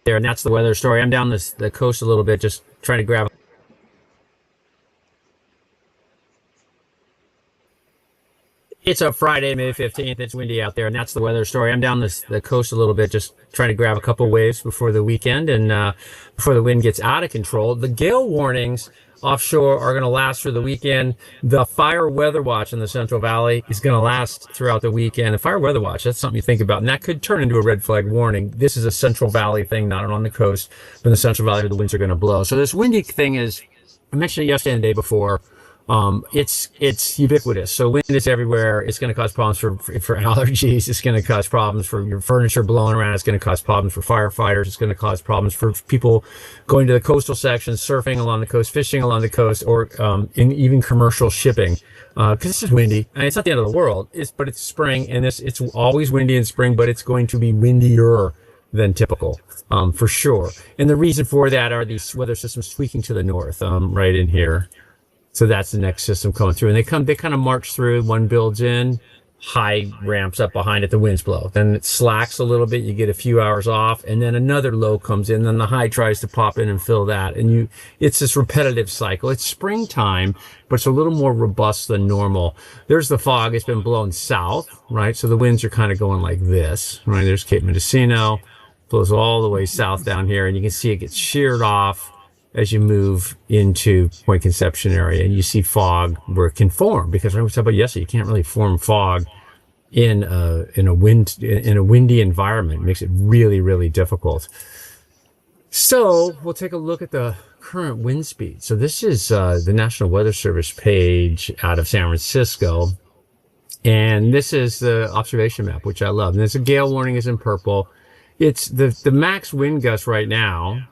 There, and that's the weather story. I'm down the coast a little bit, just trying to grab. It's a Friday, May 15th. It's windy out there, and that's the weather story. I'm down the coast a little bit, just trying to grab a couple waves before the weekend and before the wind gets out of control. The gale warnings offshore are going to last through the weekend. The fire weather watch in the Central Valley is going to last throughout the weekend. The fire weather watch, that's something you think about, and that could turn into a red flag warning. This is a Central Valley thing, not on the coast, but in the Central Valley where the winds are going to blow. So this windy thing is, I mentioned it yesterday and the day before. It's ubiquitous. So wind is everywhere. It's going to cause problems for allergies. It's going to cause problems for your furniture blowing around. It's going to cause problems for firefighters. It's going to cause problems for people going to the coastal sections, surfing along the coast, fishing along the coast, or in even commercial shipping. Because it's just windy. And it's not the end of the world. But it's spring, and it's always windy in spring, but it's going to be windier than typical, for sure. And the reason for that are these weather systems tweaking to the north, right in here. So that's the next system coming through, and they kind of march through. One builds in, high ramps up behind it, the winds blow. Then it slacks a little bit, you get a few hours off, and then another low comes in, then the high tries to pop in and fill that. And it's this repetitive cycle. It's springtime, but it's a little more robust than normal. There's the fog, it's been blown south, right? So the winds are kind of going like this, right? There's Cape Mendocino, blows all the way south down here, and you can see it gets sheared off as you move into Point Conception area, and you see fog where it can form, because we talked about yesterday, you can't really form fog in a windy environment. It makes it really, really difficult. So we'll take a look at the current wind speed. So this is the National Weather Service page out of San Francisco, and this is the observation map, which I love. And there's a gale warning is in purple. It's the max wind gust right now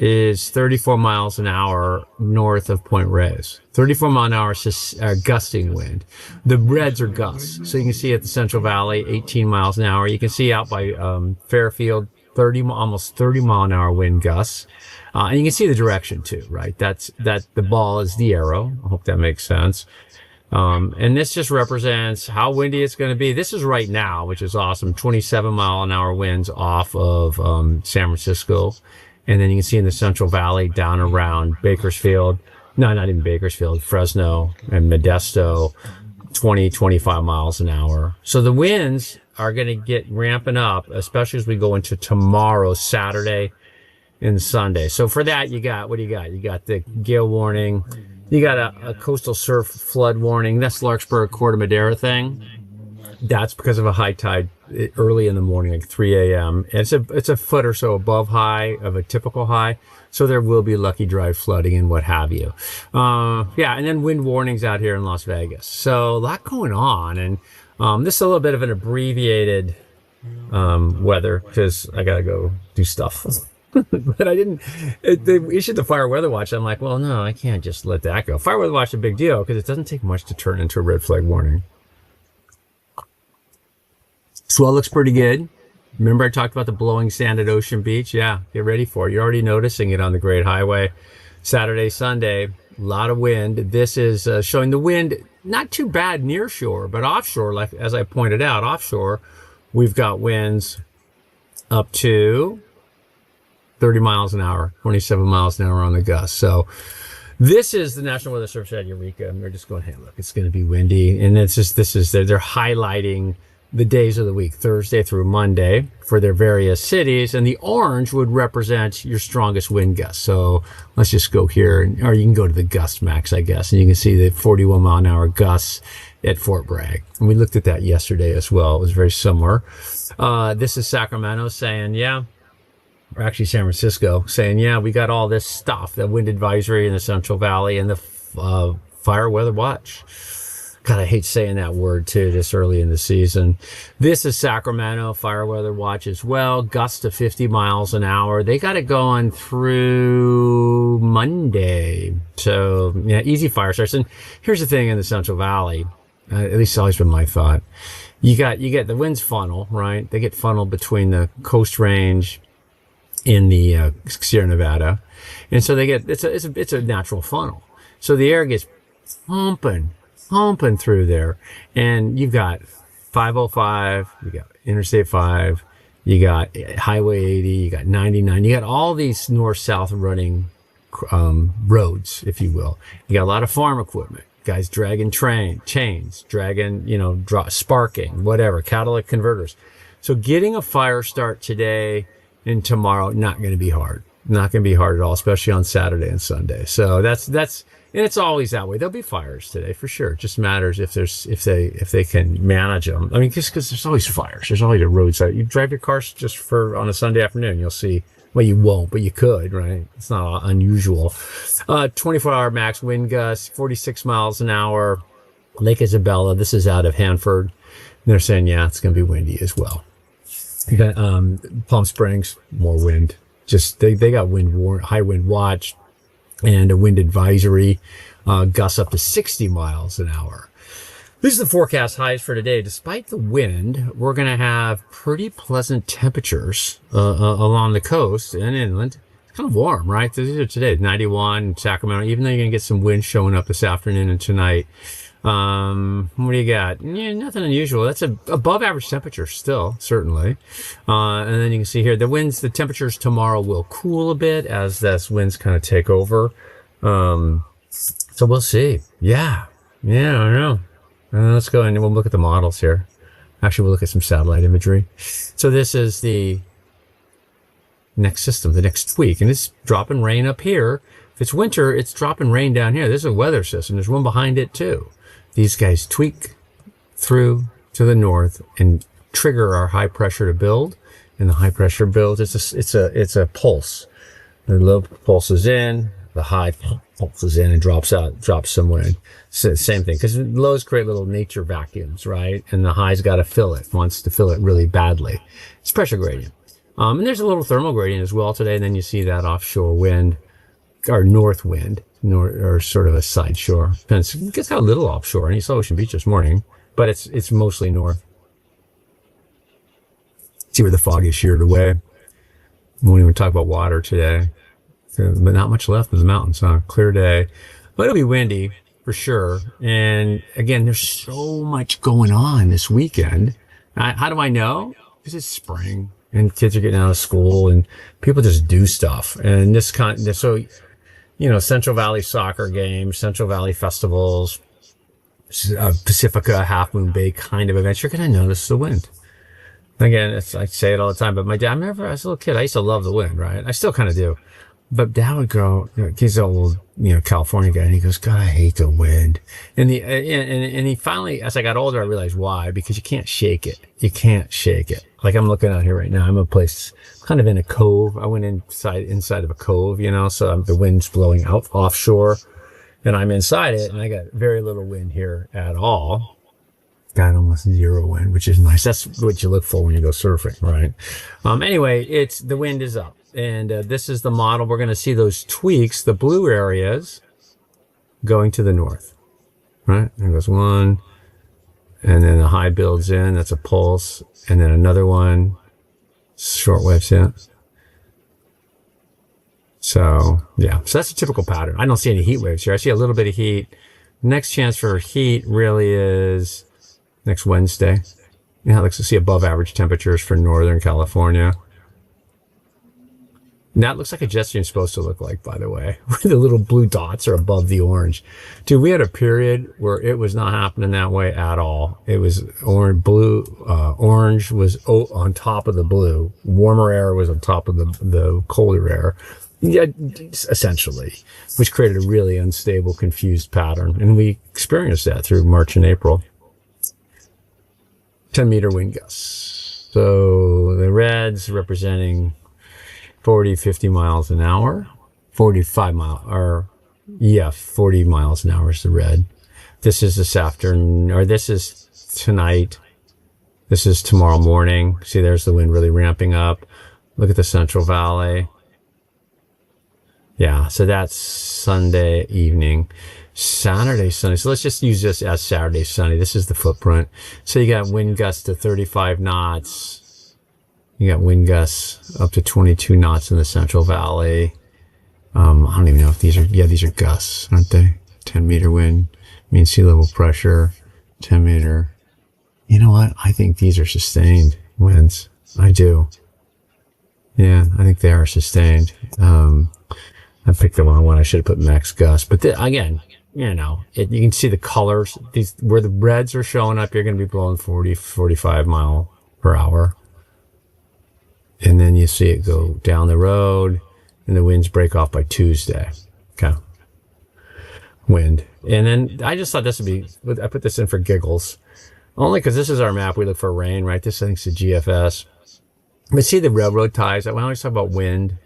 is 34 miles an hour north of Point Reyes. 34 mile an hour gusting wind. The reds are gusts. So you can see at the Central Valley, 18 miles an hour. You can see out by Fairfield, almost 30 mile an hour wind gusts. And you can see the direction too, right? The ball is the arrow. I hope that makes sense. And this just represents how windy it's going to be. This is right now, which is awesome. 27 mile an hour winds off of San Francisco. And then you can see in the Central Valley down around Bakersfield, no, not even Bakersfield, Fresno and Modesto, 25 miles an hour. So the winds are going to get ramping up, especially as we go into tomorrow, Saturday and Sunday. So for that, what do you got? You got the gale warning. You got a coastal surf flood warning. That's Larkspur, Corte Madera thing. That's because of a high tide early in the morning, like 3 a.m. It's a foot or so above high of a typical high. So there will be Lucky Drive flooding and what have you. Yeah, and then wind warnings out here in Las Vegas. So a lot going on. And this is a little bit of an abbreviated weather because I got to go do stuff. But they issued the fire weather watch. I'm like, well, no, I can't just let that go. Fire weather watch is a big deal because it doesn't take much to turn into a red flag warning. Swell looks pretty good. Remember I talked about the blowing sand at Ocean Beach? Yeah, get ready for it. You're already noticing it on the Great Highway. Saturday, Sunday, a lot of wind. This is showing the wind, not too bad near shore, but offshore, like as I pointed out, offshore, we've got winds up to 30 miles an hour, 27 miles an hour on the gust. So this is the National Weather Service at Eureka. And they're just going, hey, look, it's going to be windy. And it's just, they're highlighting the days of the week, Thursday through Monday, for their various cities. And the orange would represent your strongest wind gusts. So let's just go here, or you can go to the gust max, I guess. And you can see the 41 mile an hour gusts at Fort Bragg. And we looked at that yesterday as well. It was very similar. This is Sacramento saying, yeah, or actually San Francisco, saying, yeah, we got all this stuff, the wind advisory in the Central Valley and the fire weather watch. God, I hate saying that word too this early in the season. This is Sacramento, fire weather watch as well. Gusts to 50 miles an hour. They got it going through Monday. So, yeah, easy fire starts. And here's the thing in the Central Valley, at least it's always been my thought. You get the winds funnel, right? They get funneled between the Coast Range in the Sierra Nevada. And so they get, it's a natural funnel. So the air gets pumping through there, and you've got 505, you got Interstate 5, you got Highway 80, you got 99, you got all these north-south running roads, if you will. You got a lot of farm equipment, guys dragging chains, dragging, sparking, whatever, catalytic converters. So getting a fire start today and tomorrow, not going to be hard. Not going to be hard at all, especially on Saturday and Sunday. So that's and it's always that way. There'll be fires today for sure. It just matters if they can manage them. I mean, just because there's always fires. There's always a roadside. You drive your cars just on a Sunday afternoon, you'll see. Well, you won't, but you could, right? It's not unusual. 24-hour max wind gusts, 46 miles an hour. Lake Isabella. This is out of Hanford. And they're saying, yeah, it's going to be windy as well. You got Palm Springs, more wind. Just they got high wind watch and a wind advisory, gusts up to 60 miles an hour. This is the forecast highs for today. Despite the wind, we're going to have pretty pleasant temperatures along the coast and inland. It's kind of warm, right? These are today, 91 in Sacramento, even though you're going to get some wind showing up this afternoon and tonight. What do you got? Yeah, nothing unusual. That's above average temperature still, certainly. And then you can see here, the temperatures tomorrow will cool a bit as those winds kind of take over. So we'll see. Yeah, I don't know. Let's go and we'll look at the models here. Actually, we'll look at some satellite imagery. So this is the next system, the next tweak, and it's dropping rain up here. If it's winter, it's dropping rain down here. There's a weather system. There's one behind it too. These guys tweak through to the north and trigger our high pressure to build. And the high pressure builds. It's a pulse. The low pulses in, the high pulses in and drops some wind. So same thing, because lows create little nature vacuums, right? And the high's got to fill it, wants to fill it really badly. It's pressure gradient. And there's a little thermal gradient as well today. And then you see that offshore wind, or north wind, or sort of a side shore. Depends. It gets got a little offshore, and you saw Ocean Beach this morning, but it's mostly north. See where the fog is sheared away. We won't even talk about water today, but not much left in the mountains. Clear day, but it'll be windy for sure. And again, there's so much going on this weekend. How do I know? Because it's spring and kids are getting out of school and people just do stuff. And so Central Valley soccer games, Central Valley festivals, Pacifica, Half Moon Bay kind of events, you're going to notice the wind. Again, I say it all the time, but my dad, I remember as a little kid, I used to love the wind, right? I still kind of do. But Dad would go, he's an old, California guy, and he goes, God, I hate the wind. And he finally, as I got older, I realized why, because you can't shake it. You can't shake it. Like I'm looking out here right now. I'm in a place kind of in a cove. I went inside of a cove, so the wind's blowing out offshore and I'm inside it and I got very little wind here at all. Got almost zero wind, which is nice. That's what you look for when you go surfing, right? Anyway, the wind is up. And this is the model. We're going to see those tweaks, the blue areas going to the north, right? There goes one. And then the high builds in. That's a pulse. And then another one. Short waves in. So, yeah. So that's a typical pattern. I don't see any heat waves here. I see a little bit of heat. Next chance for heat really is next Wednesday. Let's see above average temperatures for Northern California. And that looks like a jet stream's supposed to look like, by the way, where the little blue dots are above the orange. Dude, we had a period where it was not happening that way at all. It was orange was on top of the blue. Warmer air was on top of the colder air. Yeah, essentially, which created a really unstable, confused pattern. And we experienced that through March and April. 10-meter wind gusts. So the reds representing 40, 50 miles an hour, 45 mile, or yeah, 40 miles an hour is the red. This is this afternoon, or this is tonight. This is tomorrow morning. See, there's the wind really ramping up. Look at the Central Valley. Yeah, so that's Sunday evening. Saturday, sunny. So let's just use this as Saturday, sunny. This is the footprint. So you got wind gusts to 35 knots. You got wind gusts up to 22 knots in the Central Valley. I don't even know if these are, yeah, these are gusts, aren't they? 10 meter wind, mean sea level pressure, 10 meter. You know what? I think these are sustained winds. I do. Yeah, I think they are sustained. I picked the wrong one. I should have put max gust. But again, you know, you can see the colors. These, where the reds are showing up, you're going to be blowing 40, 45 mile per hour. And then you see it go down the road, and the winds break off by Tuesday. Okay. Wind. And then I just thought this would be, I put this in for giggles. Only because this is our map. We look for rain, right? This, I think, is the GFS. But see the railroad ties. When I always talk about wind,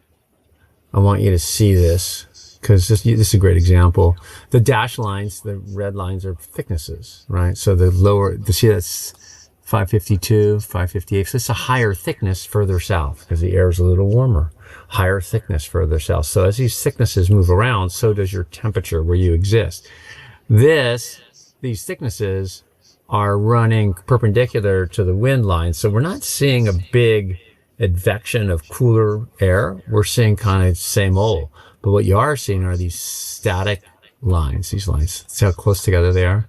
I want you to see this, because this is a great example. The dash lines, the red lines, are thicknesses, right? So the lower, you see that's 552, 558. So it's a higher thickness further south because the air is a little warmer. Higher thickness further south. So as these thicknesses move around, so does your temperature where you exist. These thicknesses are running perpendicular to the wind line. So we're not seeing a big advection of cooler air. We're seeing kind of same old. But what you are seeing are these static lines, these lines. See how close together they are?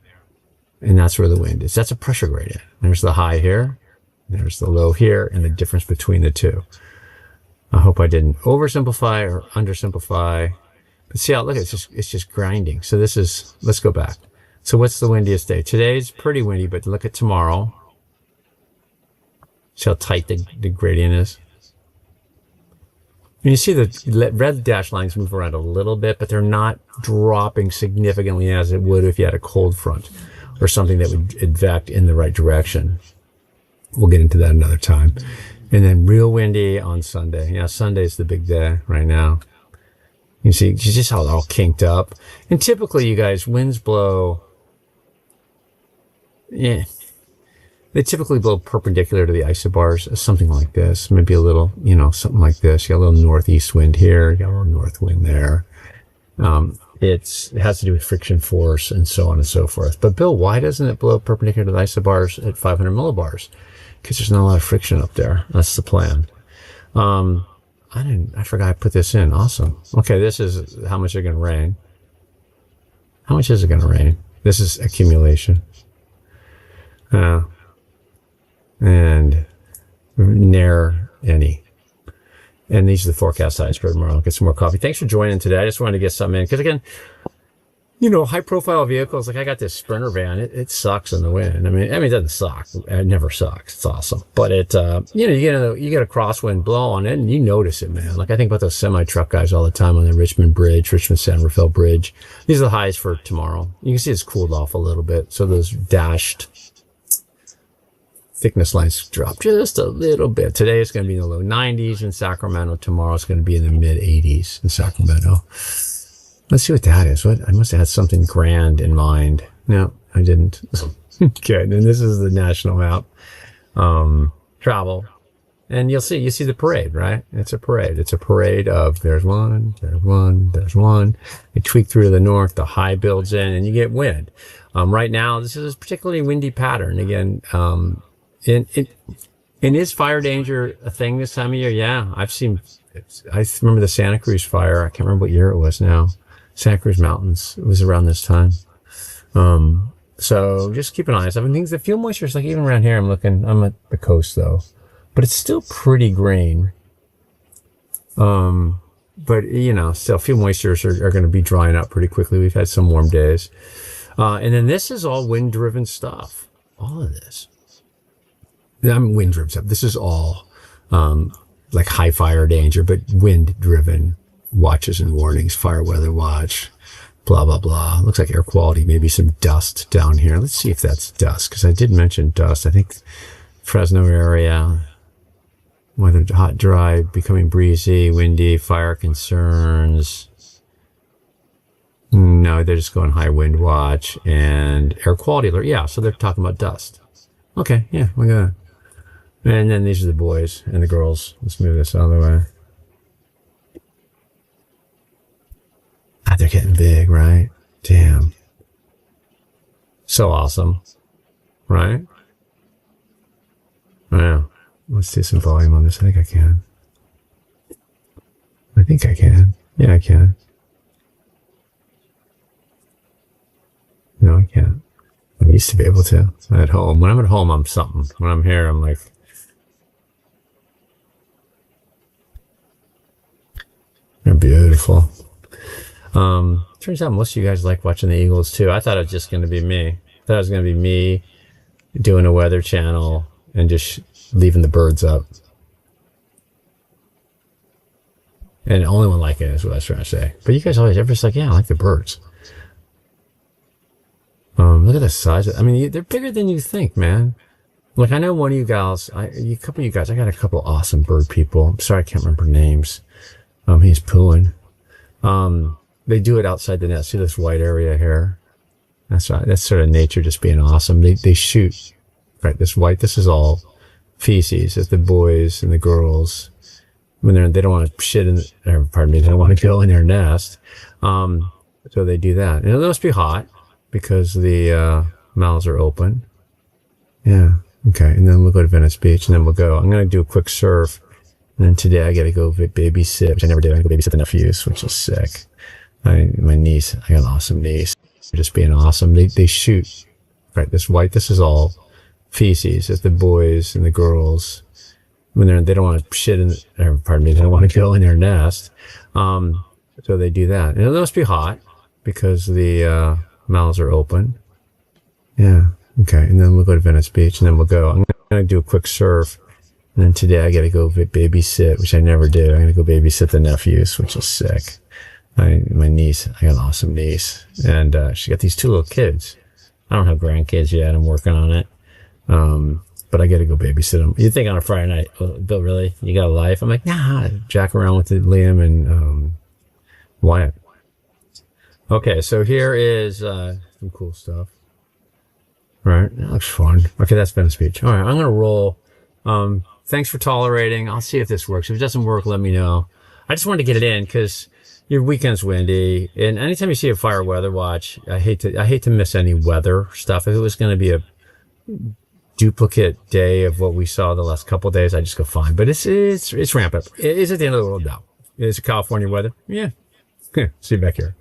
And that's where the wind is. That's a pressure gradient. There's the high here, there's the low here, and the difference between the two. I hope I didn't oversimplify or undersimplify. But see how, look, it's just grinding. So this is, let's go back. So what's the windiest day? Today's pretty windy, but look at tomorrow. See how tight the gradient is? And you see the red dash lines move around a little bit, but they're not dropping significantly as it would if you had a cold front or something that would advect in the right direction. We'll get into that another time. And then real windy on Sunday. Yeah, Sunday's the big day right now. You see just how they're all kinked up. And typically, you guys, winds blow, yeah, they typically blow perpendicular to the isobars, something like this. Maybe a little, you know, something like this. You got a little northeast wind here, you got a little north wind there. It has to do with friction force and so on and so forth. But Bill, why doesn't it blow perpendicular to the isobars at 500 millibars? Because there's not a lot of friction up there. That's the plan. I forgot I put this in. Awesome. Okay, this is how much it's going to rain. How much is it going to rain? This is accumulation. And near any. And these are the forecast highs for tomorrow. I'll get some more coffee. Thanks for joining today. I just wanted to get something in. Because again, you know, high profile vehicles, like I got this Sprinter van, it sucks in the wind. I mean, it doesn't suck. It never sucks. It's awesome. But it, you know, you get a crosswind blow on it and you notice it, man. Like I think about those semi-truck guys all the time on the Richmond San Rafael Bridge. These are the highs for tomorrow. You can see it's cooled off a little bit. So those dashed thickness lines drop just a little bit. Today it's going to be in the low 90s in Sacramento. Tomorrow it's going to be in the mid 80s in Sacramento. Let's see what that is. I must have had something grand in mind. No, I didn't. Okay, and this is the national map. Travel. And you see the parade, right? It's a parade. It's a parade of there's one. They tweak through to the north, the high builds in, and you get wind. Right now, this is a particularly windy pattern. Again, and is fire danger a thing this time of year? Yeah, I remember the Santa Cruz fire. I can't remember what year it was now. Santa Cruz Mountains. It was around this time. So just keep an eye on stuff. And things, the fuel moisture is like even around here. I'm at the coast though, but it's still pretty green. But you know, still fuel moistures are going to be drying up pretty quickly. We've had some warm days. And then this is all wind driven stuff. All of this. I'm wind driven stuff. This is all, like high fire danger, but wind driven watches and warnings, fire weather watch, blah, blah, blah. Looks like air quality, maybe some dust down here. Let's see if that's dust, because I did mention dust. I think Fresno area. Weather hot, dry, becoming breezy, windy, fire concerns. No, they're just going high wind watch and air quality alert. Yeah, so they're talking about dust. Okay, yeah, we got it. And then these are the boys and the girls. Let's move this out of the way. Ah, they're getting big, right? Damn. So awesome, right? Yeah. Let's do some volume on this. I think I can. I think I can. Yeah, I can. No, I can't. I used to be able to. At home. When I'm at home, I'm something. When I'm here, I'm like... They're beautiful. Turns out most of you guys like watching the Eagles, too. I thought it was just going to be me. I thought it was going to be me doing a weather channel and just leaving the birds up. And the only one liking it is what I was trying to say. But you guys always, everybody's like, yeah, I like the birds. Look at the size. I mean, they're bigger than you think, man. Like, I know one of you gals, a couple of you guys, I got a couple awesome bird people. I'm sorry, I can't remember names. He's pooing. They do it outside the nest. See this white area here? That's right. That's sort of nature just being awesome. They shoot, right? This is all feces. It's the boys and the girls. When they don't want to shit in, pardon me, they don't want to go in their nest. So they do that. And it must be hot because the mouths are open. Yeah. Okay. And then we'll go to Venice Beach and then we'll go. I'm going to do a quick surf. And then today I got to go babysit, which I never did. I go babysit the nephews, which is sick. My niece, I got an awesome niece. They're just being awesome. They shoot, right? This is all feces. It's the boys and the girls. When they don't want to shit in, pardon me, they don't want to go in their nest. So they do that. And it must be hot because the mouths are open. Yeah. Okay. And then we'll go to Venice Beach and then we'll go. I'm going to do a quick surf. And then today I got to go babysit, which I never did. I'm going to go babysit the nephews, which is sick. My niece, I got an awesome niece. And she got these two little kids. I don't have grandkids yet. I'm working on it. But I got to go babysit them. You think on a Friday night, oh, Bill, really? You got a life? I'm like, nah, jack around with Liam and Wyatt. Okay, so here is some cool stuff. Right, that looks fun. Okay, that's Venice Beach. All right, I'm going to roll. Thanks for tolerating. I'll see if this works. If it doesn't work, let me know. I just wanted to get it in because your weekend's windy. And anytime you see a fire weather watch, I hate to miss any weather stuff. If it was going to be a duplicate day of what we saw the last couple of days, I just go fine. But it's rampant. Is it the end of the world? No. Is it California weather? Yeah. See you back here.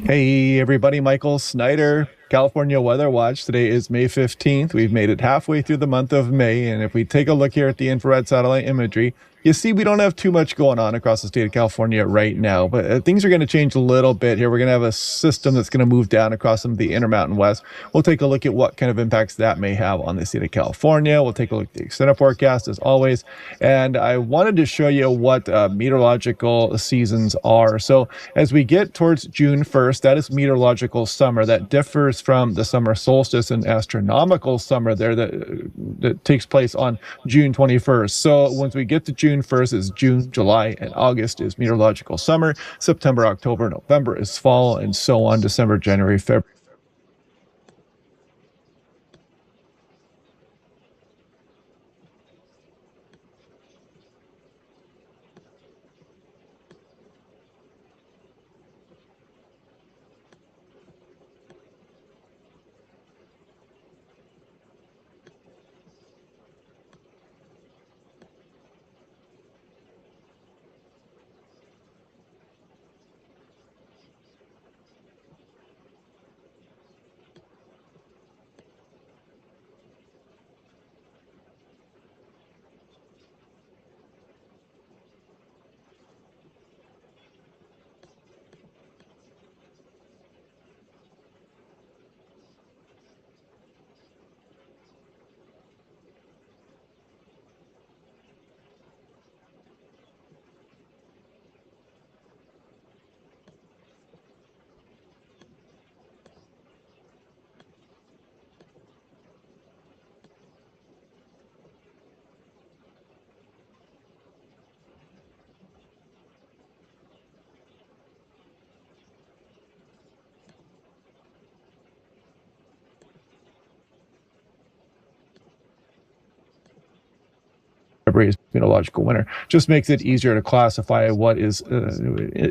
Hey everybody, Michael Snyder, California Weather Watch. Today is May 15th. We've made it halfway through the month of May, and if we take a look here at the infrared satellite imagery, You see, we don't have too much going on across the state of California right now, but things are going to change a little bit here. We're going to have a system that's going to move down across some of the Intermountain West. We'll take a look at what kind of impacts that may have on the state of California. We'll take a look at the extended forecast as always. And I wanted to show you what meteorological seasons are. So as we get towards June 1st, that is meteorological summer. That differs from the summer solstice and astronomical summer there that takes place on June 21st. So once we get to June 1st is June, July, and August is meteorological summer. September, October, November is fall, and so on. December, January, February. February's meteorological winter. Just makes it easier to classify what is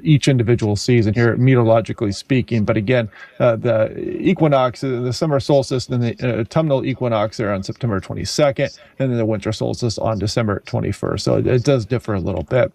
each individual season here, meteorologically speaking. But again, the equinox, the summer solstice, and the autumnal equinox are on September 22nd, and then the winter solstice on December 21st. So it does differ a little bit.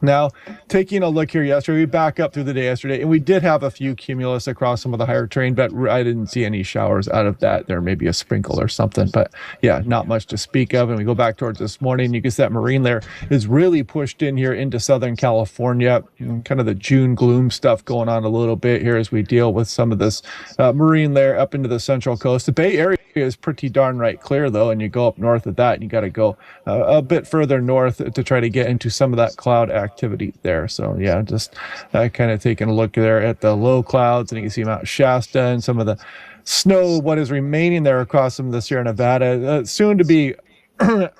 Now, taking a look here yesterday, we back up through the day yesterday, and we did have a few cumulus across some of the higher terrain, but I didn't see any showers out of that. There may be a sprinkle or something, but yeah, not much to speak of. And we go back towards this morning, you can see that marine layer is really pushed in here into Southern California. Kind of the June gloom stuff going on a little bit here as we deal with some of this marine layer up into the Central Coast. The Bay Area is pretty darn right clear, though, and you go up north of that, and you got to go a bit further north to try to get into some of that cloud activity there. So yeah, just kind of taking a look there at the low clouds, and you can see Mount Shasta and some of the snow, what is remaining there across some of the Sierra Nevada, soon to be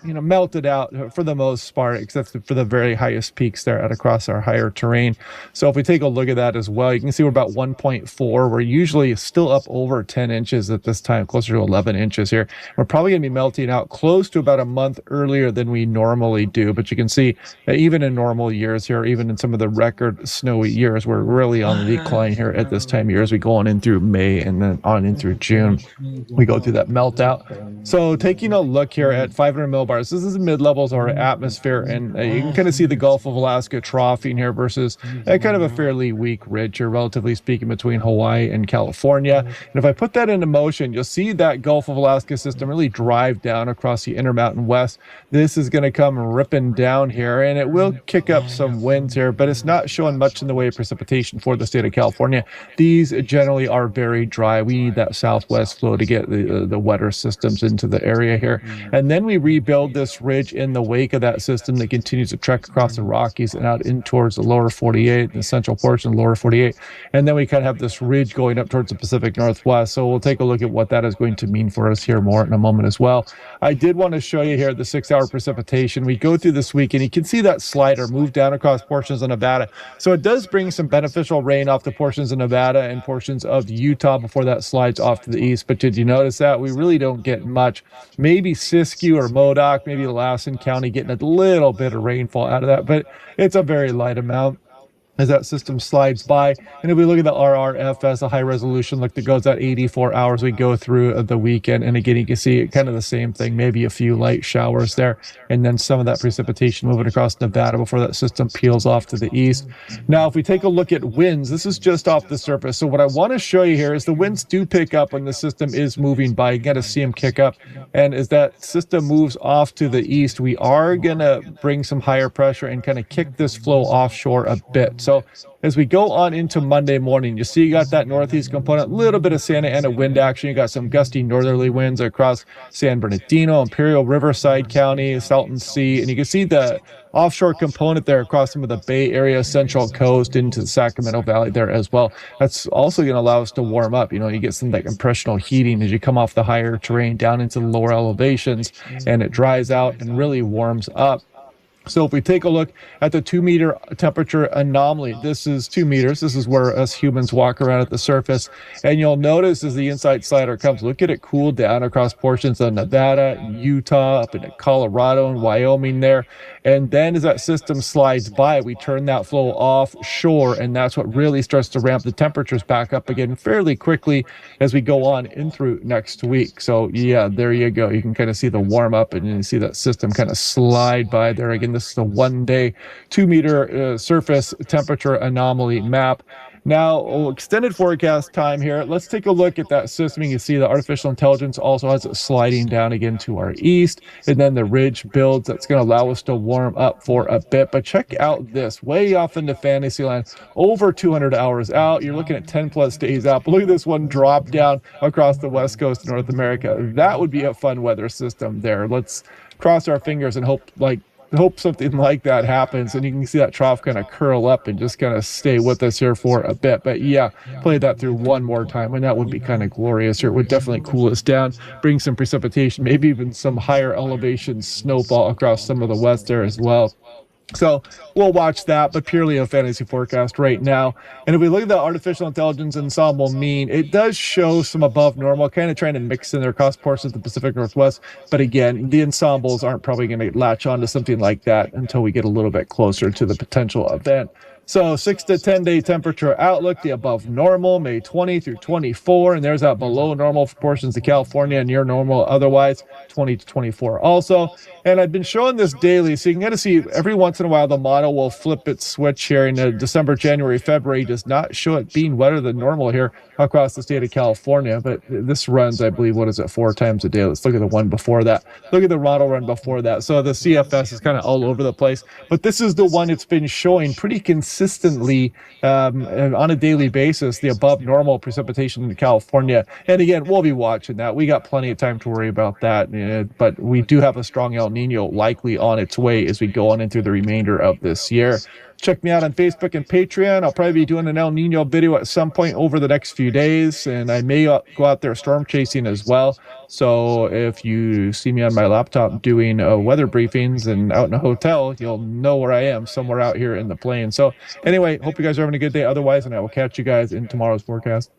melted out for the most part, except for the very highest peaks there at across our higher terrain. So if we take a look at that as well, you can see we're about 1.4. We're usually still up over 10 inches at this time, closer to 11 inches here. We're probably going to be melting out close to about a month earlier than we normally do. But you can see that even in normal years here, even in some of the record snowy years, we're really on the decline here at this time of year as we go on in through May and then on in through June. We go through that melt out. So taking a look here at 500 millibars, this is the mid-levels of our atmosphere, and you can kind of see the Gulf of Alaska troughing here versus kind of a fairly weak ridge here, relatively speaking, between Hawaii and California. And if I put that into motion, you'll see that Gulf of Alaska system really drive down across the Intermountain West. This is going to come ripping down here, and it will kick up some winds here, but it's not showing much in the way of precipitation for the state of California. These generally are very dry. We need that southwest flow to get the wetter systems into the area here. And then we rebuild this ridge in the wake of that system that continues to trek across the Rockies and out in towards the lower 48, the central portion of the lower 48. And then we kind of have this ridge going up towards the Pacific Northwest. So we'll take a look at what that is going to mean for us here more in a moment as well. I did want to show you here the 6-hour precipitation. We go through this week, and you can see that slider move down across portions of Nevada. So it does bring some beneficial rain off the portions of Nevada and portions of Utah before that slides off to the east. But did you notice that? We really don't get much. Maybe Siskiyou or Modoc, maybe Lassen County getting a little bit of rainfall out of that, but it's a very light amount. as that system slides by. And if we look at the RRFS, a high resolution look that goes at 84 hours, we go through the weekend. And again, you can see kind of the same thing, maybe a few light showers there, and then some of that precipitation moving across Nevada before that system peels off to the east. Now, if we take a look at winds, this is just off the surface. So what I want to show you here is the winds do pick up when the system is moving by. You got to see them kick up. And as that system moves off to the east, we are going to bring some higher pressure and kind of kick this flow offshore a bit. So as we go on into Monday morning, you see you got that northeast component, a little bit of Santa Ana wind action. You got some gusty northerly winds across San Bernardino, Imperial, Riverside County, Salton Sea, and you can see the offshore component there across some of the Bay Area, Central Coast into the Sacramento Valley there as well. That's also going to allow us to warm up. You know, you get some like impressional heating as you come off the higher terrain down into the lower elevations, and it dries out and really warms up. So if we take a look at the 2-meter temperature anomaly, this is 2 meters. This is where us humans walk around at the surface. And you'll notice as the inside slider comes, look at it cool down across portions of Nevada, Utah, up into Colorado and Wyoming there. And then as that system slides by, we turn that flow offshore, and that's what really starts to ramp the temperatures back up again fairly quickly as we go on in through next week. So yeah, there you go. You can kind of see the warm up, and you see that system kind of slide by there. Again, this is a 1 day, 2-meter surface temperature anomaly map. Now, extended forecast time here. Let's take a look at that system. You can see the artificial intelligence also has it sliding down again to our east, and then the ridge builds. That's going to allow us to warm up for a bit. But check out this, way off into Fantasyland, over 200 hours out. You're looking at 10 plus days out. But look at this one drop down across the west coast of North America. That would be a fun weather system there. Let's cross our fingers and hope something like that happens, and you can see that trough kind of curl up and just kind of stay with us here for a bit. But yeah, play that through one more time, and that would be kind of glorious here. It would definitely cool us down, bring some precipitation, maybe even some higher elevation snowfall across some of the west there as well. So we'll watch that, but purely a fantasy forecast right now. And if we look at the artificial intelligence ensemble mean, it does show some above normal, kind of trying to mix in their across portions of the Pacific Northwest. But again, the ensembles aren't probably going to latch on to something like that until we get a little bit closer to the potential event. So 6 to 10 day temperature outlook, the above normal, May 20 through 24. And there's that below normal for portions of California, near normal otherwise, 20 to 24 also. And I've been showing this daily, so you can kind of see every once in a while the model will flip its switch here in December, January, February. Does not show it being wetter than normal here across the state of California. But this runs, I believe, 4 times a day? Let's look at the one before that. Look at the model run before that. So the CFS is kind of all over the place. But this is the one it's been showing pretty consistently on a daily basis, the above normal precipitation in California. And again, we'll be watching that. We got plenty of time to worry about that. But we do have a strong El Nino likely on its way as we go on into the remainder of this year. Check me out on Facebook and Patreon. I'll probably be doing an El Nino video at some point over the next few days, and I may go out there storm chasing as well. So if you see me on my laptop doing weather briefings and out in a hotel, you'll know where I am, somewhere out here in the plain. So anyway, hope you guys are having a good day otherwise, and I will catch you guys in tomorrow's forecast.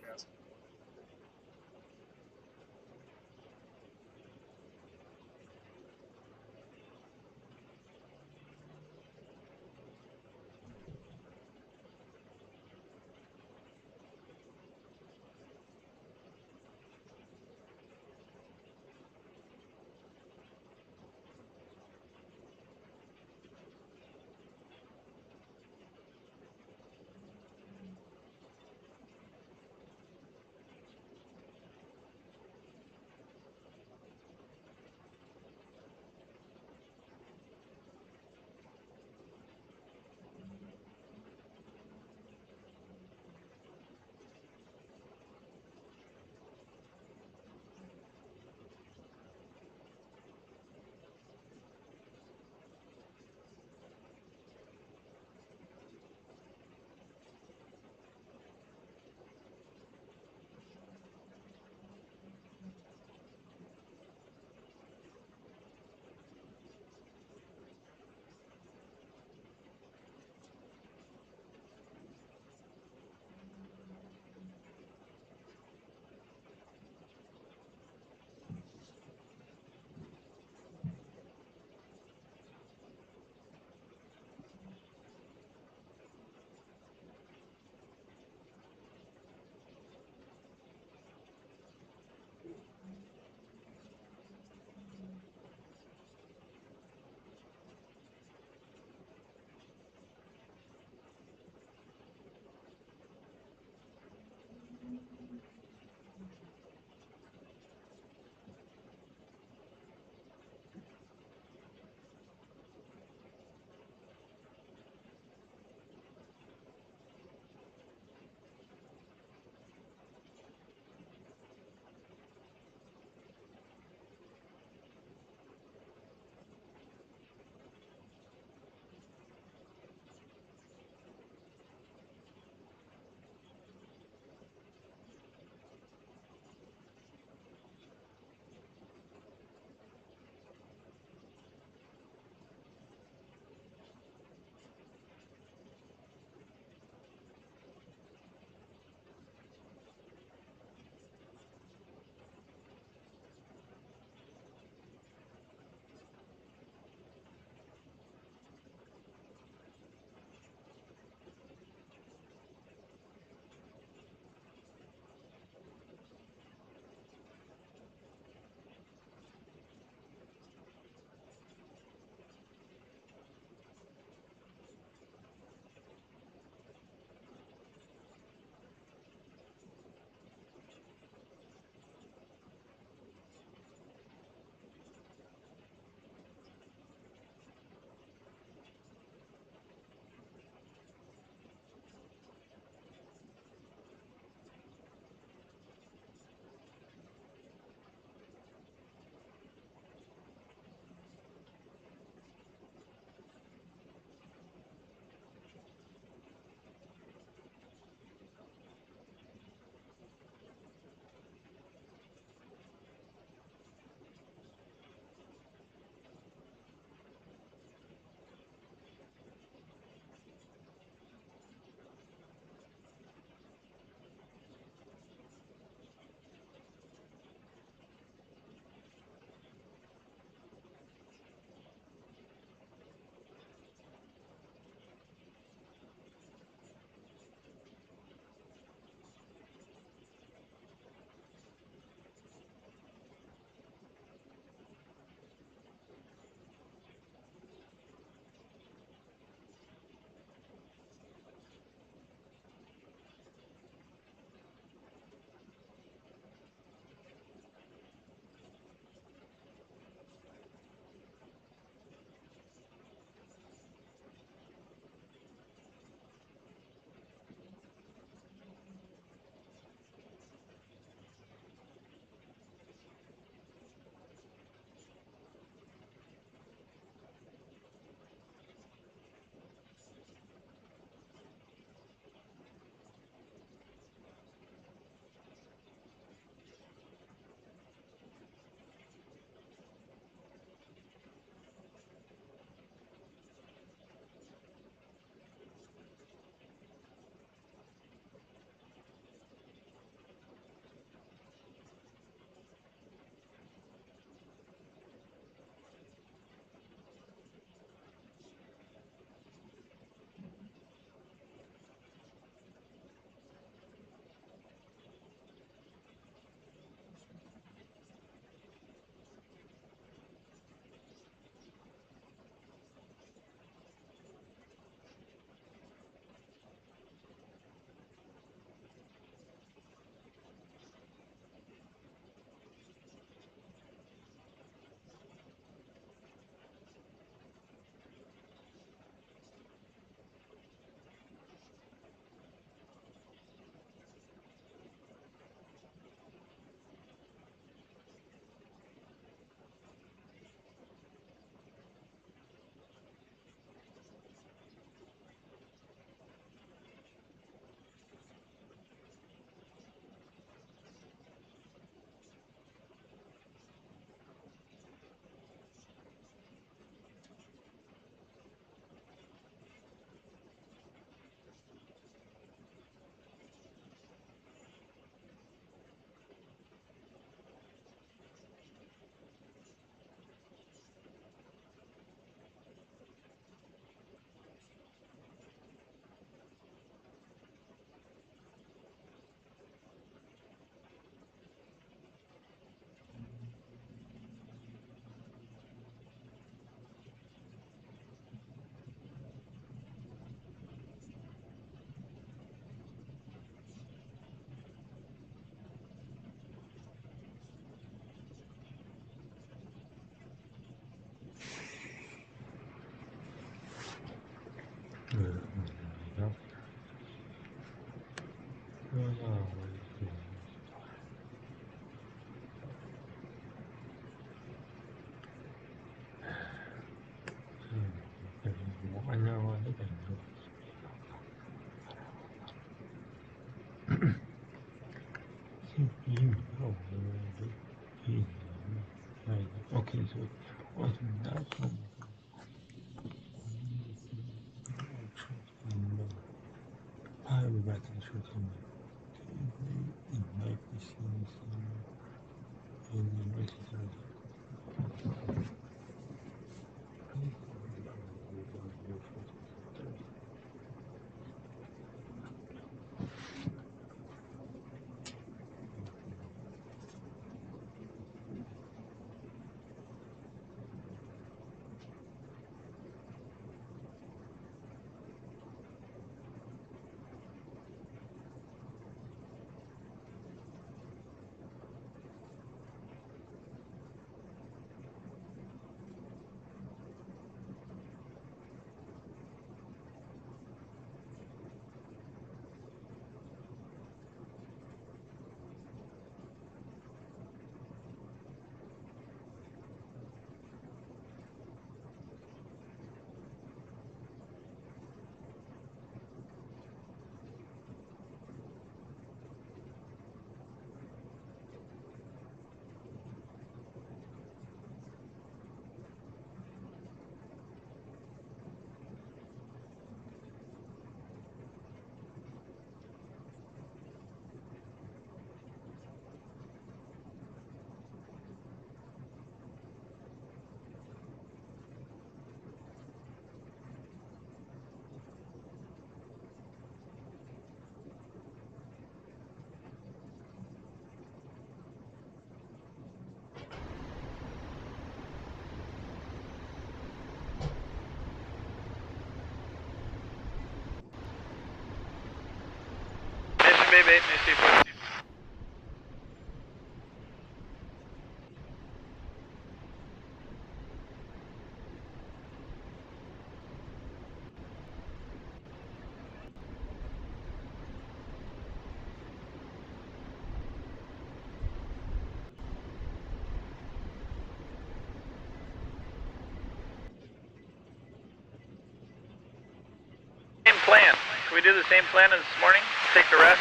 Same plan. Can we do the same plan as this morning? Take the rest?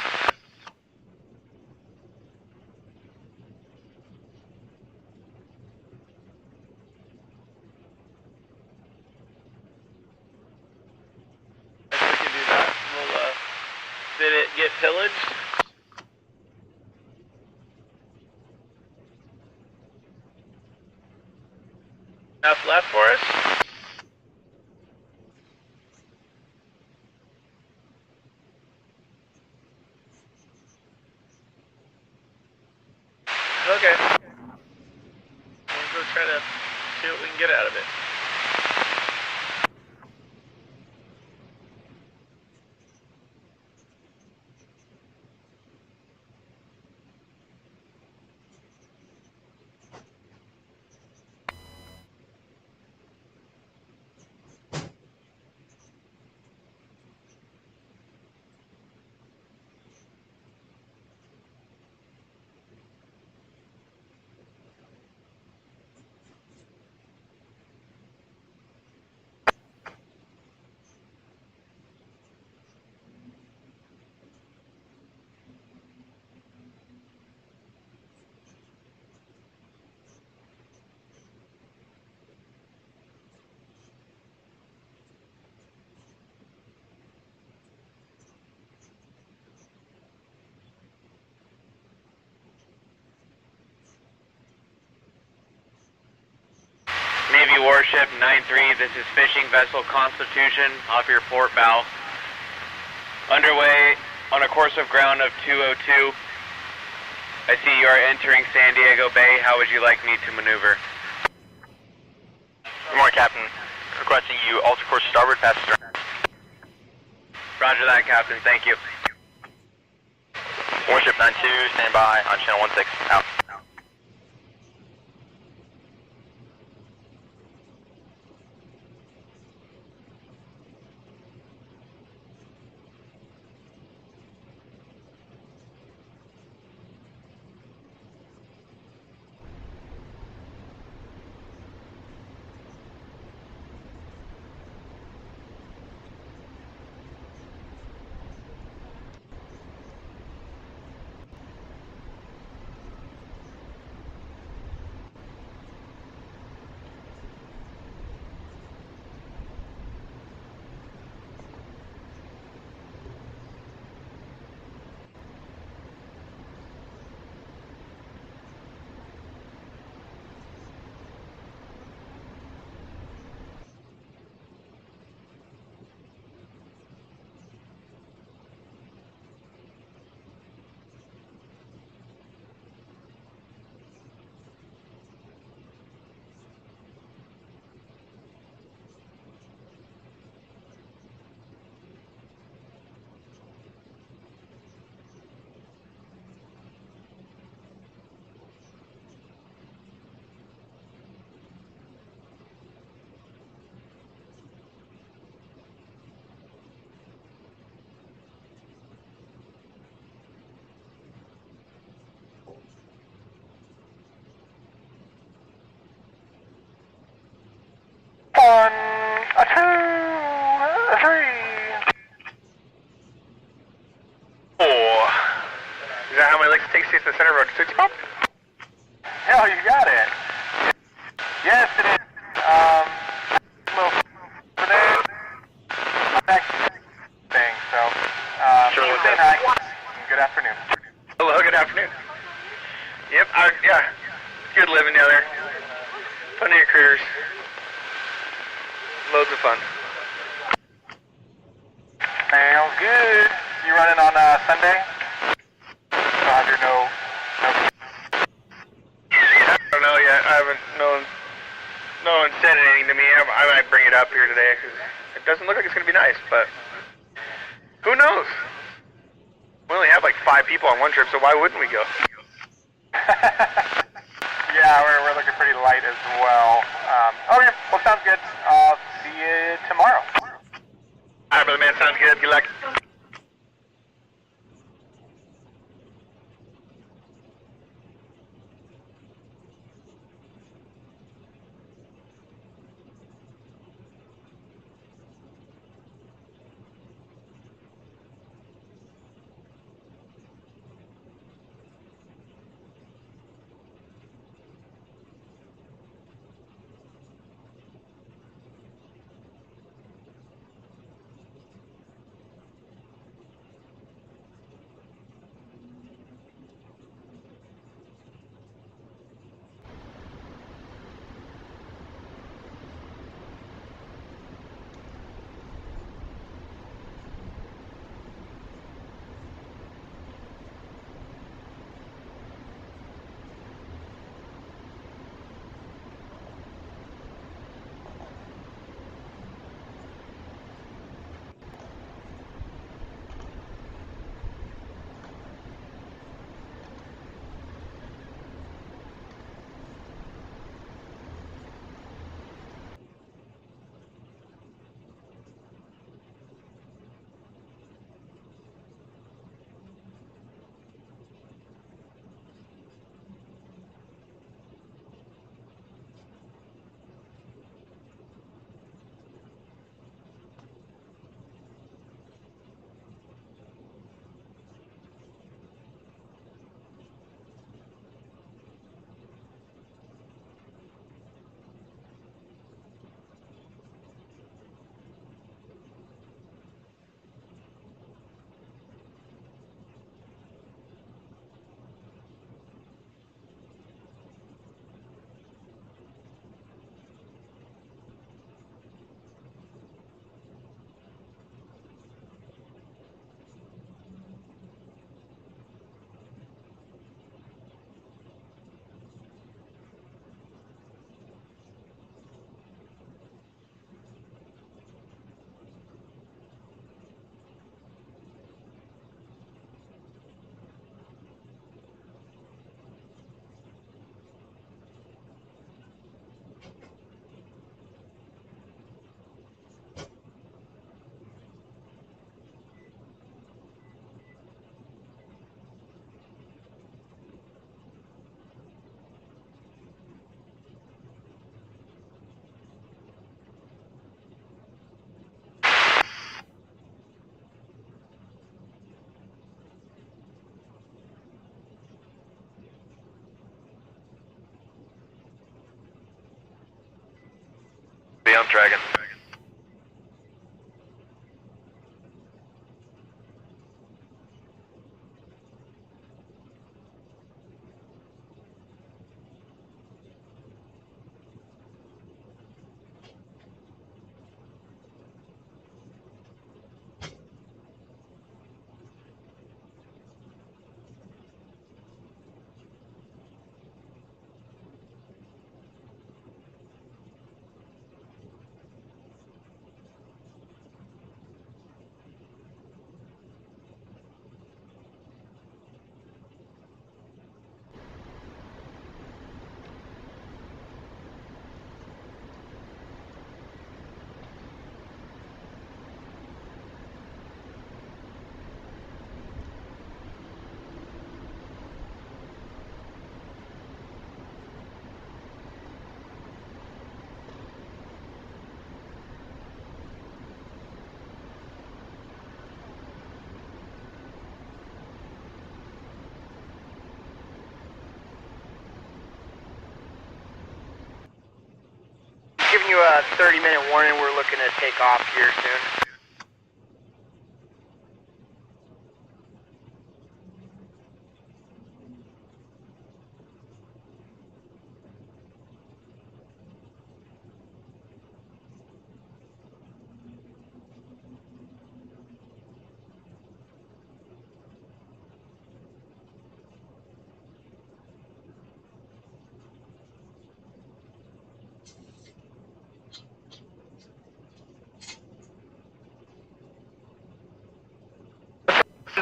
We can do that. We'll, did it get pillaged? Enough left for us? Okay. We'll go try to see what we can get out of it. Navy warship 9-3, this is fishing vessel Constitution off your port bow. Underway on a course of ground of 202. I see you are entering San Diego Bay. How would you like me to maneuver? Good morning, Captain. Requesting you alter course starboard past stern. Roger that, Captain. Thank you. Warship 92, stand by on channel 16, out. that how many licks it takes to get to the center of a Tootsie Pop? No, you got it. Yes, it is. Little for there. Next thing. So, Sure, with say that. hi. Good afternoon. Hello, good afternoon. Yep, yeah, good living down there. Plenty of critters. Loads of fun. Sounds good. You running on Sunday? Roger, no. I don't know yet. I haven't. No one said anything to me. I might bring it up here today because it doesn't look like it's going to be nice, but who knows? We only have like 5 people on one trip, so why wouldn't we go? Yeah, we're looking pretty light as well. Okay, well, sounds good. I'll see you tomorrow. All right, brother man. Sounds good. Good luck. Be on Dragon. you a 30-minute warning. We're looking to take off here soon.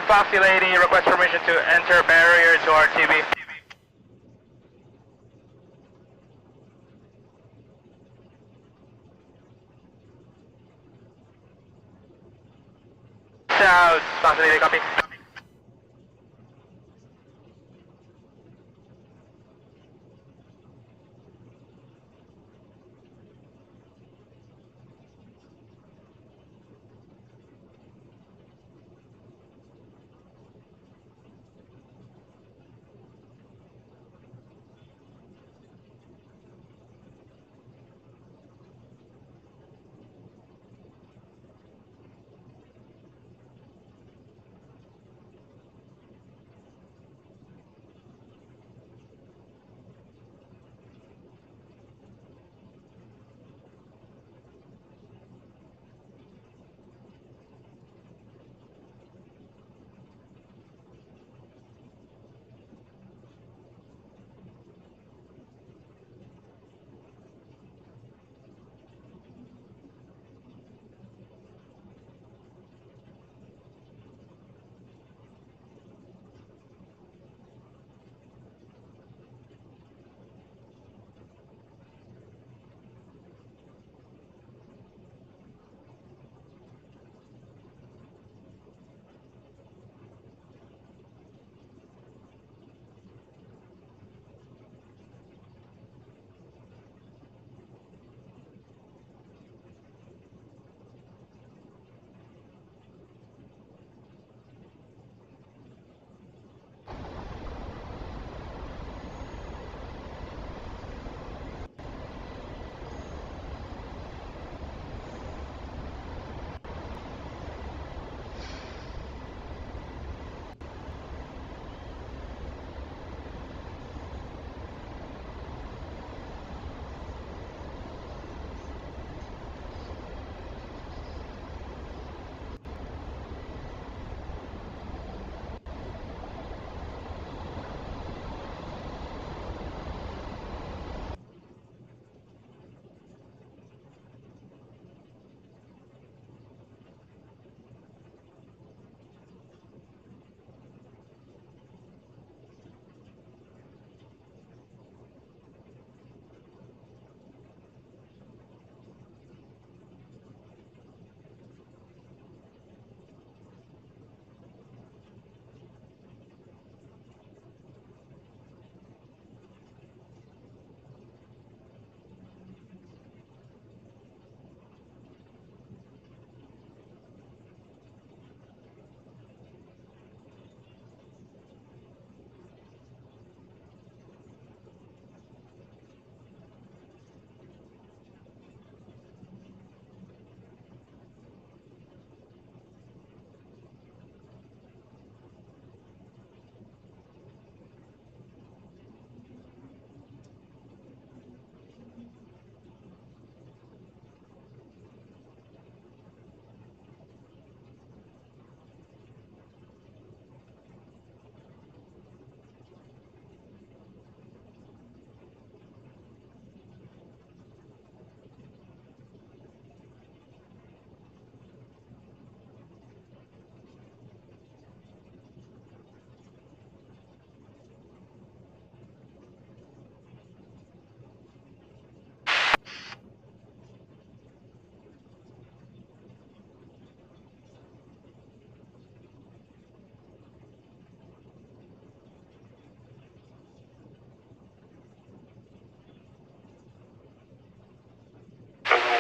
Foxy Lady, request permission to enter barrier to RTB. South, Foxy Lady, copy.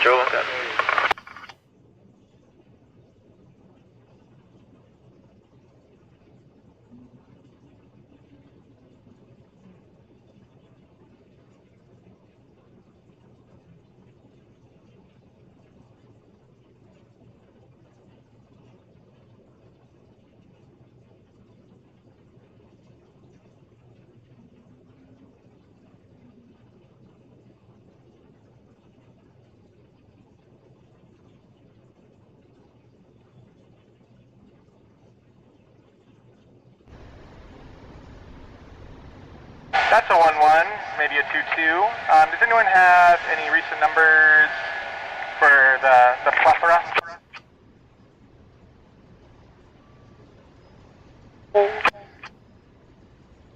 Joe, what's that? That's a 1-1, maybe a 2-2. Does anyone have any recent numbers for the plethora?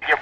Yep.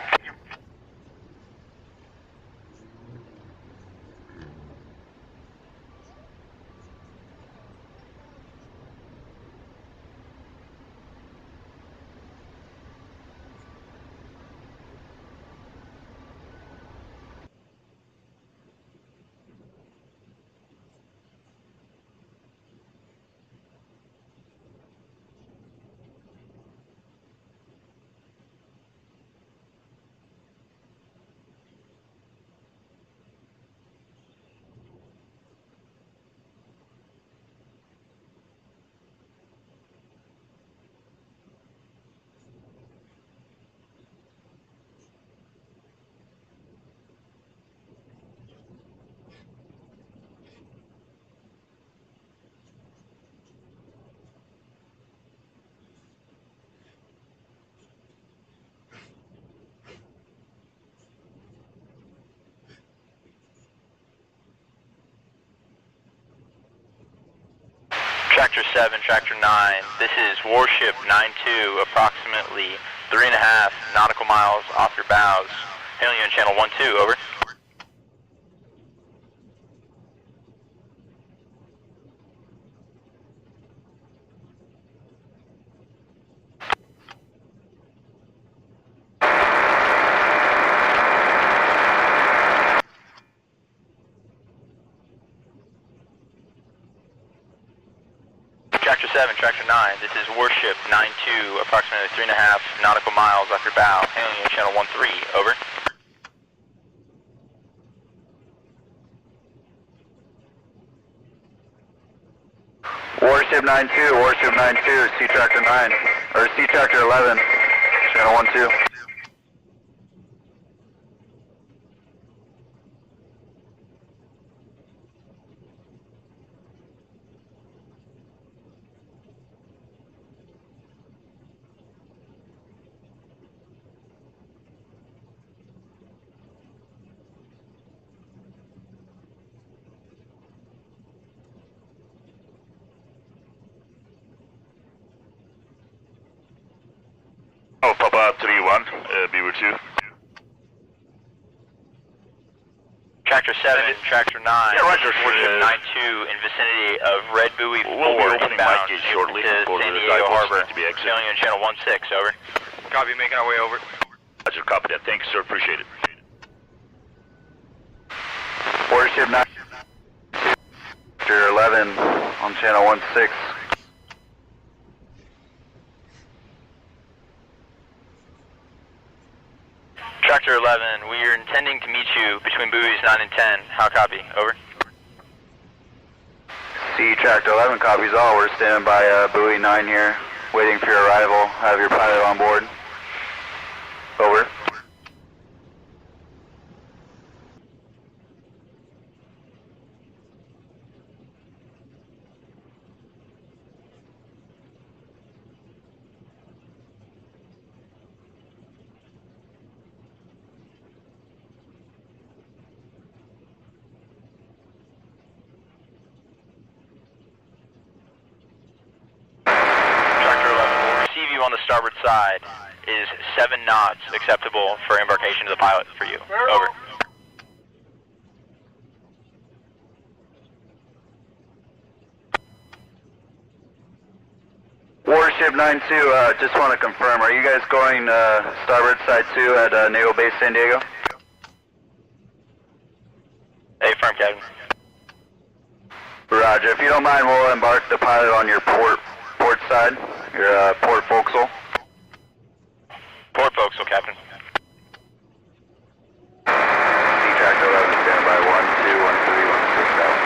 Tractor 7, Tractor 9, this is Warship 9-2, approximately 3.5 nautical miles off your bows. Hailing you on channel 1-2, over. Tractor 7, Tractor 9, this is Warship 9-2, approximately 3.5 nautical miles off your bow. Hailing you on channel 1-3, over. Warship 9-2, Warship 9-2, Sea Tractor 9, or Sea Tractor 11, channel 1-2. Oh, Papa 3-1, Beaver 2. Tractor 7, Tractor 9, Yeah, Roger, Warship 9-2 in vicinity of Red Buoy 4, We'll be opening inbound mic gate shortly. to Go to San the Diego dive Harbor. to be exited. Hailing you on channel 1-6, over. Copy, making our way over. Roger, copy that. Thank you, sir. Appreciate it. Warship 9, Tractor 11, on channel 1-6. Tractor 11, we are intending to meet you between buoys 9 and 10. How copy? Over. Sea Tractor 11 copies all. We're standing by buoy 9 here, waiting for your arrival. Have your pilot on board. Over. Tractor 11, we'll receive you on the starboard side. Is 7 knots acceptable for embarkation to the pilot for you? Over. Warship 9-2, just want to confirm, are you guys going starboard side 2 at Naval Base San Diego? Hey, firm, Captain. Roger. If you don't mind, we'll embark the pilot on your port side, your port forecastle. Port forecastle, Captain. Sea Tractor 11, stand by 1-2, 1-3, 1-6 out.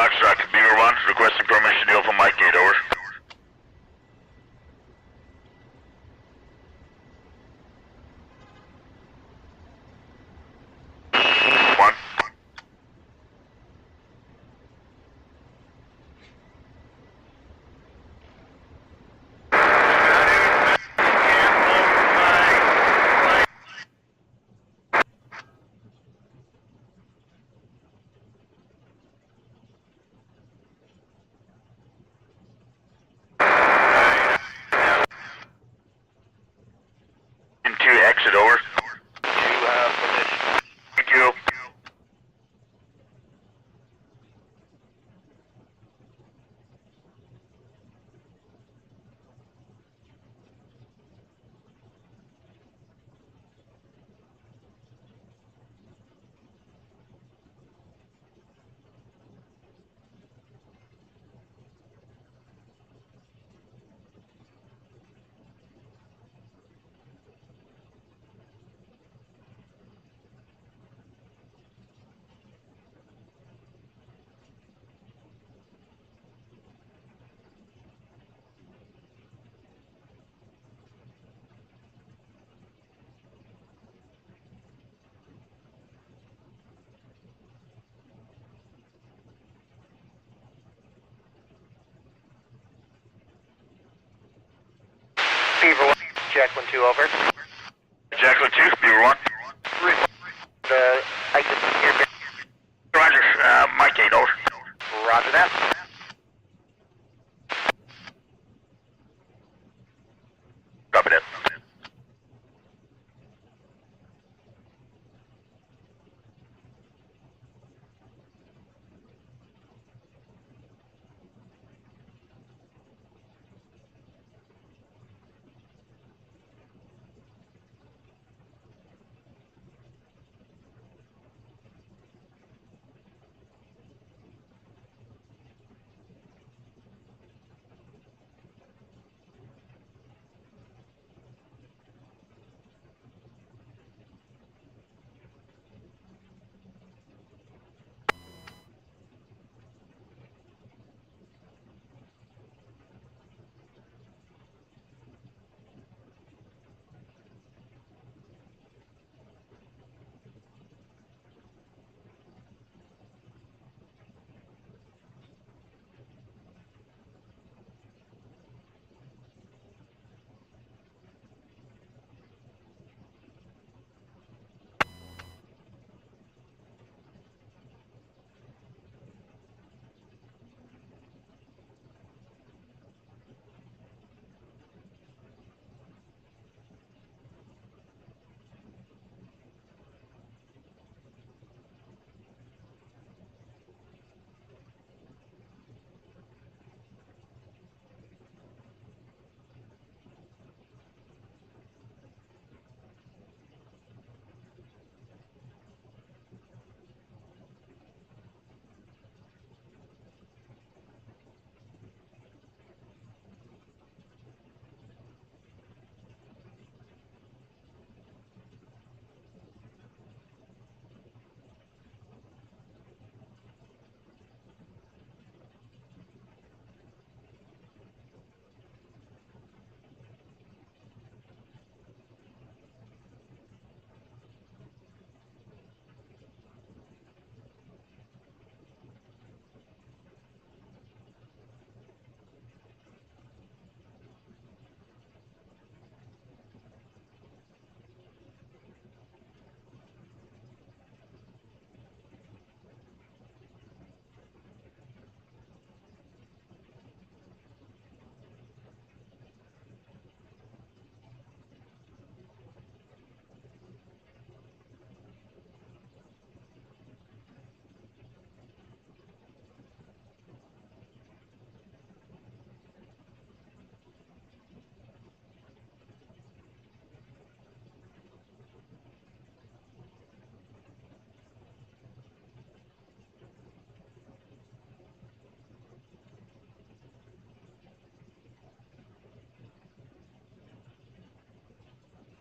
Foxtrot, Beaver 1, requesting permission to open mic gate, over. One. And 2, exit, over. Thank you. Beaver 1, Jacqueline 2, over. Jacqueline 2, Beaver 1. The exit here. Roger, mic gate, over. Roger that. Copy that.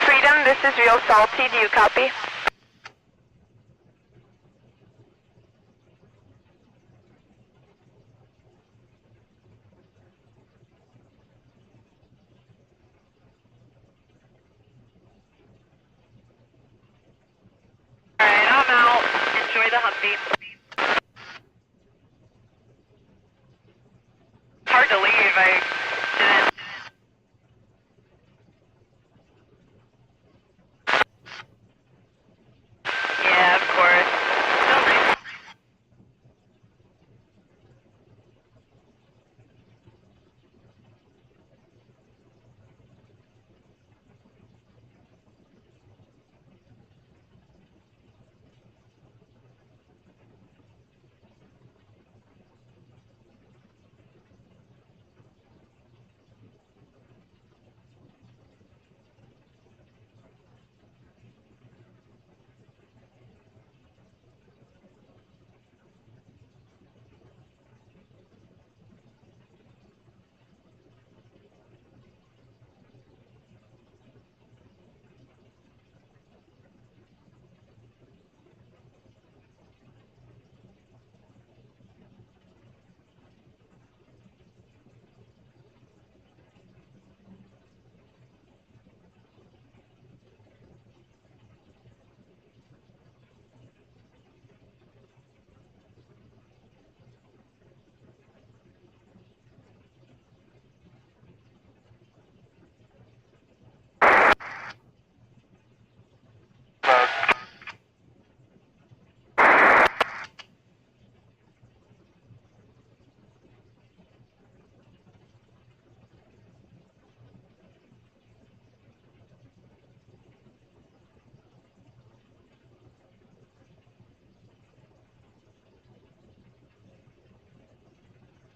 Freedom, this is Real Salty. Do you copy? update. Hard to leave. I didn't. Yeah, of course. Still nice.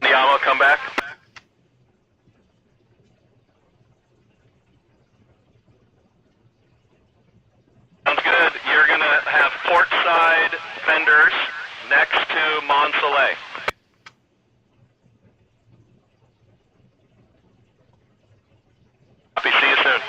The ammo come back. Sounds good. You're gonna have port side fenders next to Mont Soleil. Copy. See you soon.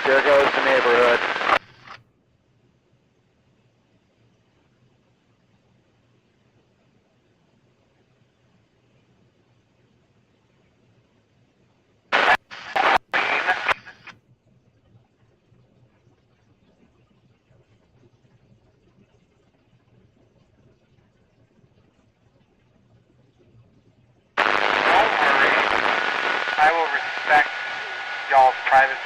There goes the neighborhood. I will respect y'all's privacy.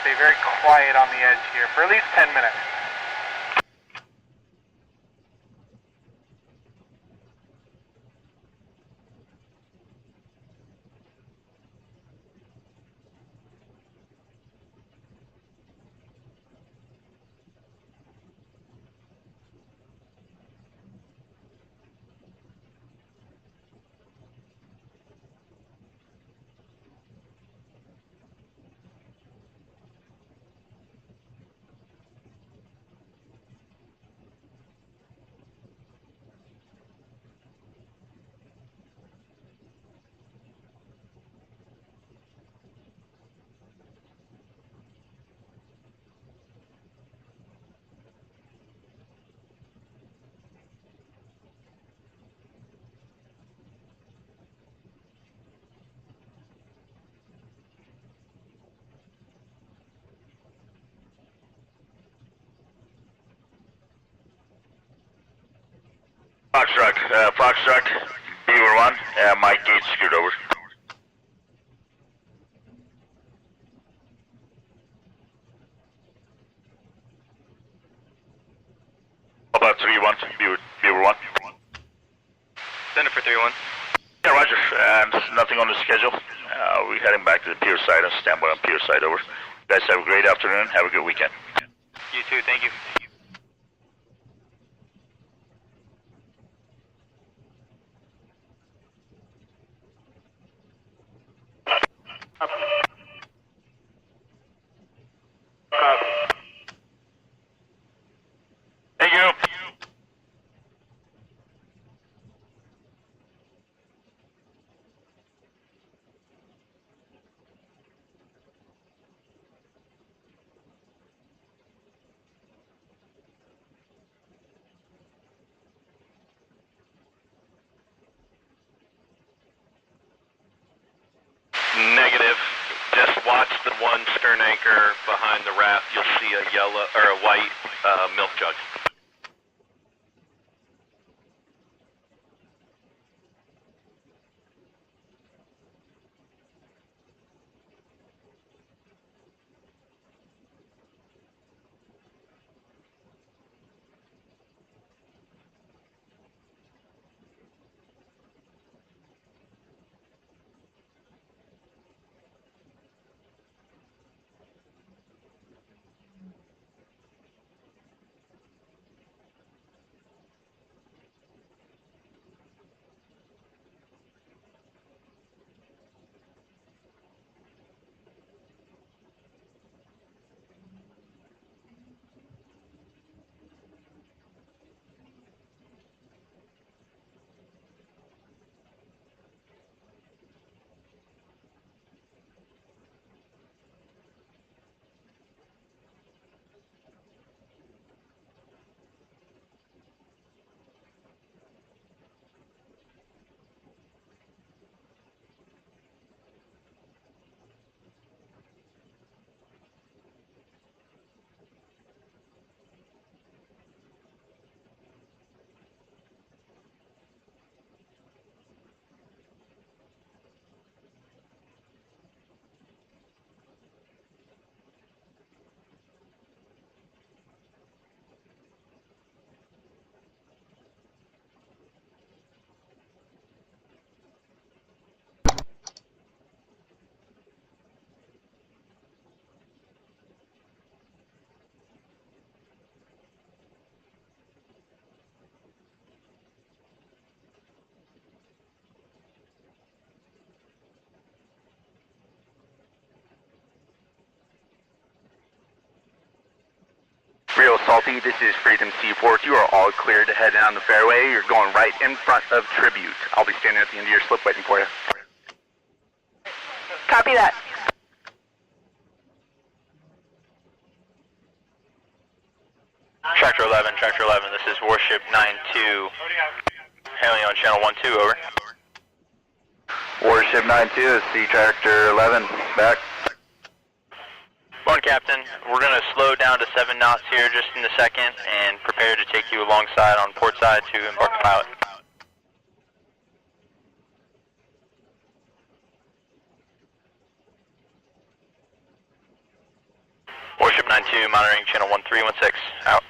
Stay very quiet on the edge here for at least 10 minutes. Foxtrot, Beaver 1, Mike Gates screwed over. About 3-1, Beaver 1. Send it for 3-1. Yeah, roger. Nothing on the schedule. We're heading back to the pier side and stand by on pier side, over. You guys have a great afternoon. Have a good weekend. You too, thank you. Thank you. Negative. Just watch the one stern anchor behind the raft. You'll see a yellow or a white milk jug. Real Salty, this is Freedom Seaport. You are all cleared to head down the fairway. You're going right in front of Tribute. I'll be standing at the end of your slip waiting for you. Copy that. Tractor 11, this is Warship 9-2. Hailing on channel 1-2, over. Warship 9-2 is Sea Tractor 11. Back. One, Captain. We're going to slow down to 7 knots here just in a second and prepare to take you alongside on port side to embark the pilot. Warship 9-2, monitoring channel 1316, out.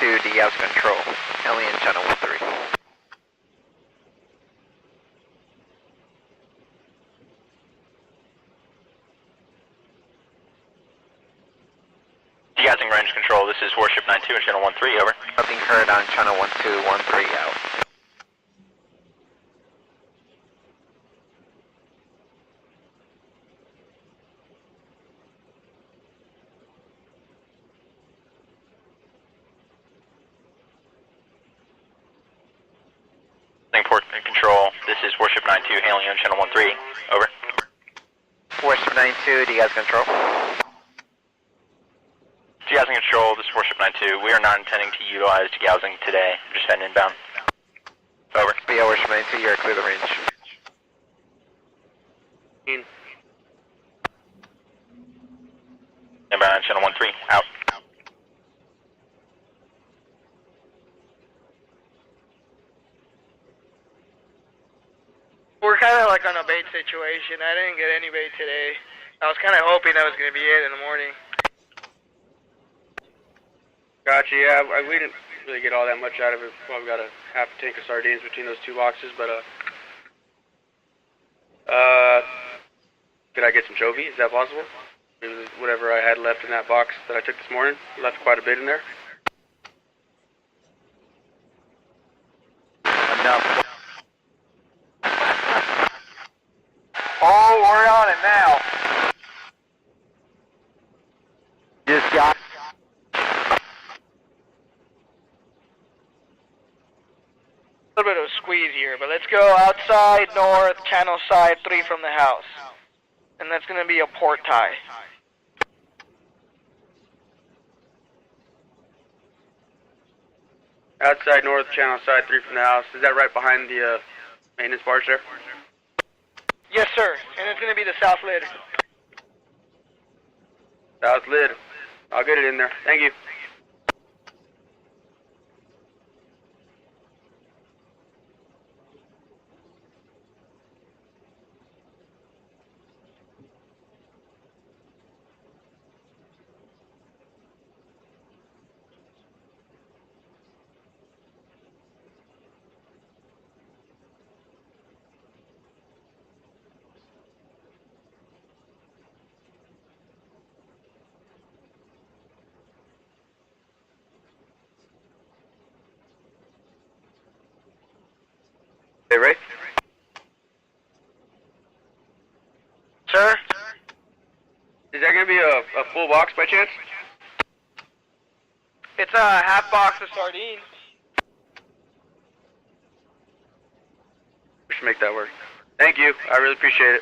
92, DEO's control. Alien channel 13. Degassing range control, this is Warship 92 and channel 13, over. Nothing heard on channel 1213 out. Port control, this is Warship 92 hailing you on channel 13, over. Warship 92, DEO's control. Degassing control, this is Warship 92. We are not intending to utilize degassing today. Just heading inbound. Over. Yeah, Warship 92, you're clear the range. Inbound on channel 13, out. We're kind of like on a bait situation. I didn't get any bait today. I was kind of hoping that was going to be it in the morning. Gotcha, yeah, we didn't really get all that much out of it. Well, we got a half a tank of sardines between those two boxes, but, could I get some Jovi? Is that possible? Whatever I had left in that box that I took this morning, left quite a bit in there. Enough. Oh, we're on it now. Just got. A little bit of a squeeze here, but let's go outside, north, channel side 3 from the house. And that's going to be a port tie. Outside north, channel side 3 from the house. Is that right behind the maintenance barge there? Yes, sir. And it's going to be the south lid. South lid. I'll get it in there. Thank you. Hey, Ray? Sir? Is that going to be a full box by chance? It's a half box of sardines. We should make that work. Thank you. I really appreciate it.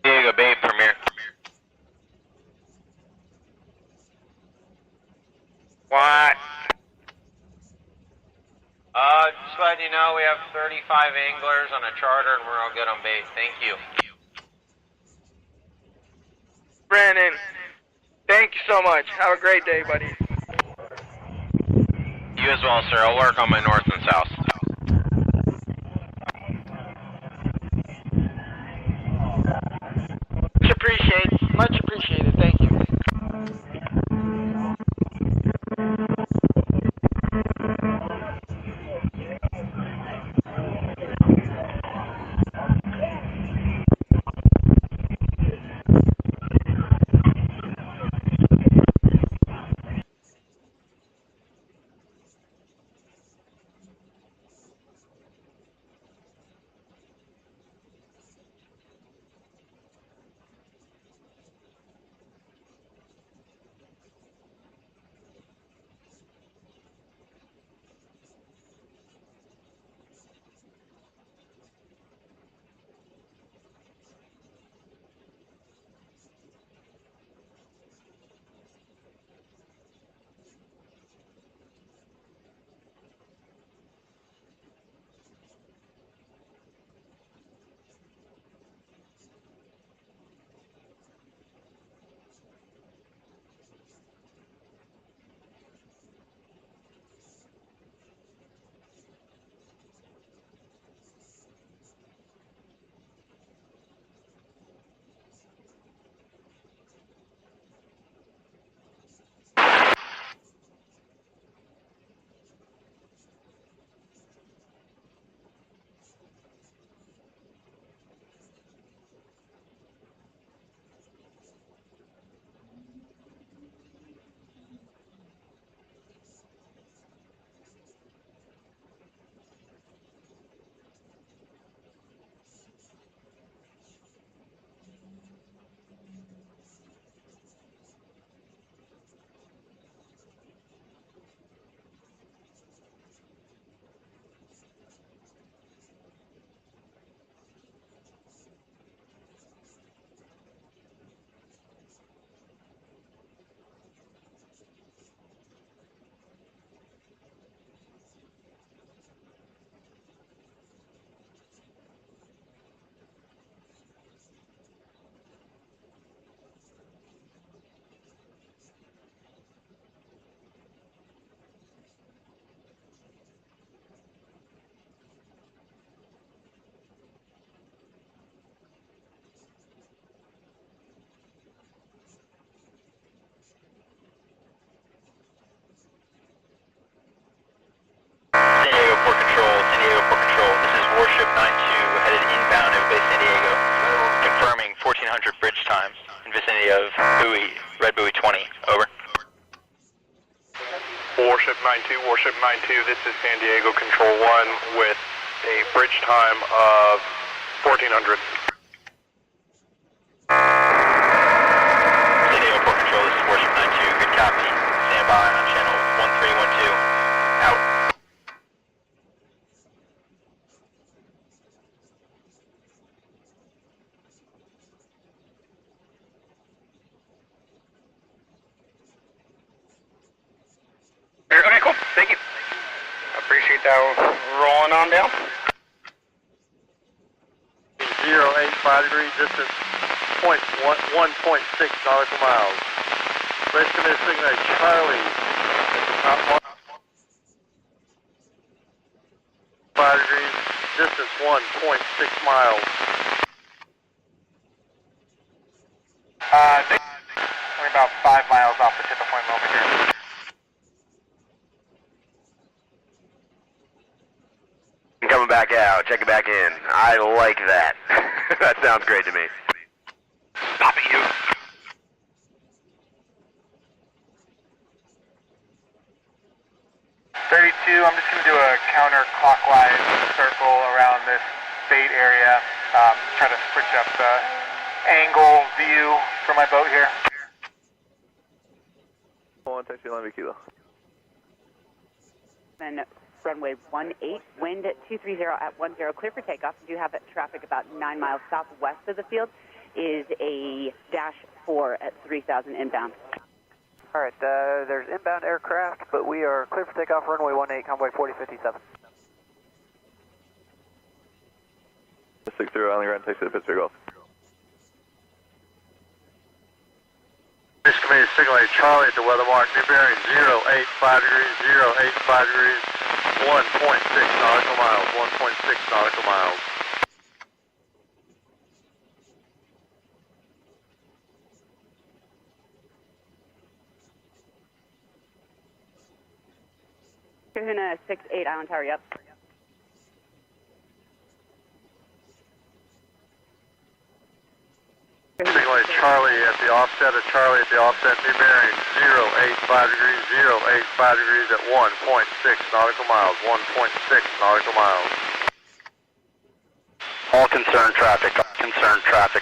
Diego Bay Premier. What? Just letting you know we have 35 anglers on a charter and we're all good on bait. Thank you. Brandon, thank you so much. Have a great day, buddy. You as well, sir. I'll work on my north and south. Much appreciated. Thank you. Bay San Diego. Confirming 1400 bridge time in vicinity of buoy, red buoy 20. Over. Warship 92, Warship 92, this is San Diego Control 1 with a bridge time of 1400. San Diego Port Control, this is Warship 92, good copy. Stand by on channel 1312. Out. Okay, cool. Thank you. I appreciate that. Rolling on down. 085 degrees, distance 1.6 nautical miles. Let's commit signal Charlie. 5 degrees, distance 1.6 miles. We're about 5 miles off the tip of Point Loma here. Coming back out, checking back in. I like that. That sounds great to me. Poppy you. I'm just going to do a counterclockwise circle around this bait area. Try to switch up the angle view for my boat here. Kilo. Then runway 18, wind 230 at 10, clear for takeoff. Do have traffic about 9 miles southwest of the field. Is a dash 4 at 3000 inbound. All right, there's inbound aircraft, but we are clear for takeoff, runway 18, convoy 4057. 60 on the ground, takes to the Pittsburgh Gulf. This committee is signaling Charlie at the weather mark, new bearing 085 degrees, 085 degrees, 1.6 nautical miles, 1.6 nautical miles. Kahuna 68 Island Tower, yep. Signaling Charlie at the offset of Charlie at the offset, new bearing 085 degrees, 085 degrees at 1.6 nautical miles, 1.6 nautical miles. All concerned traffic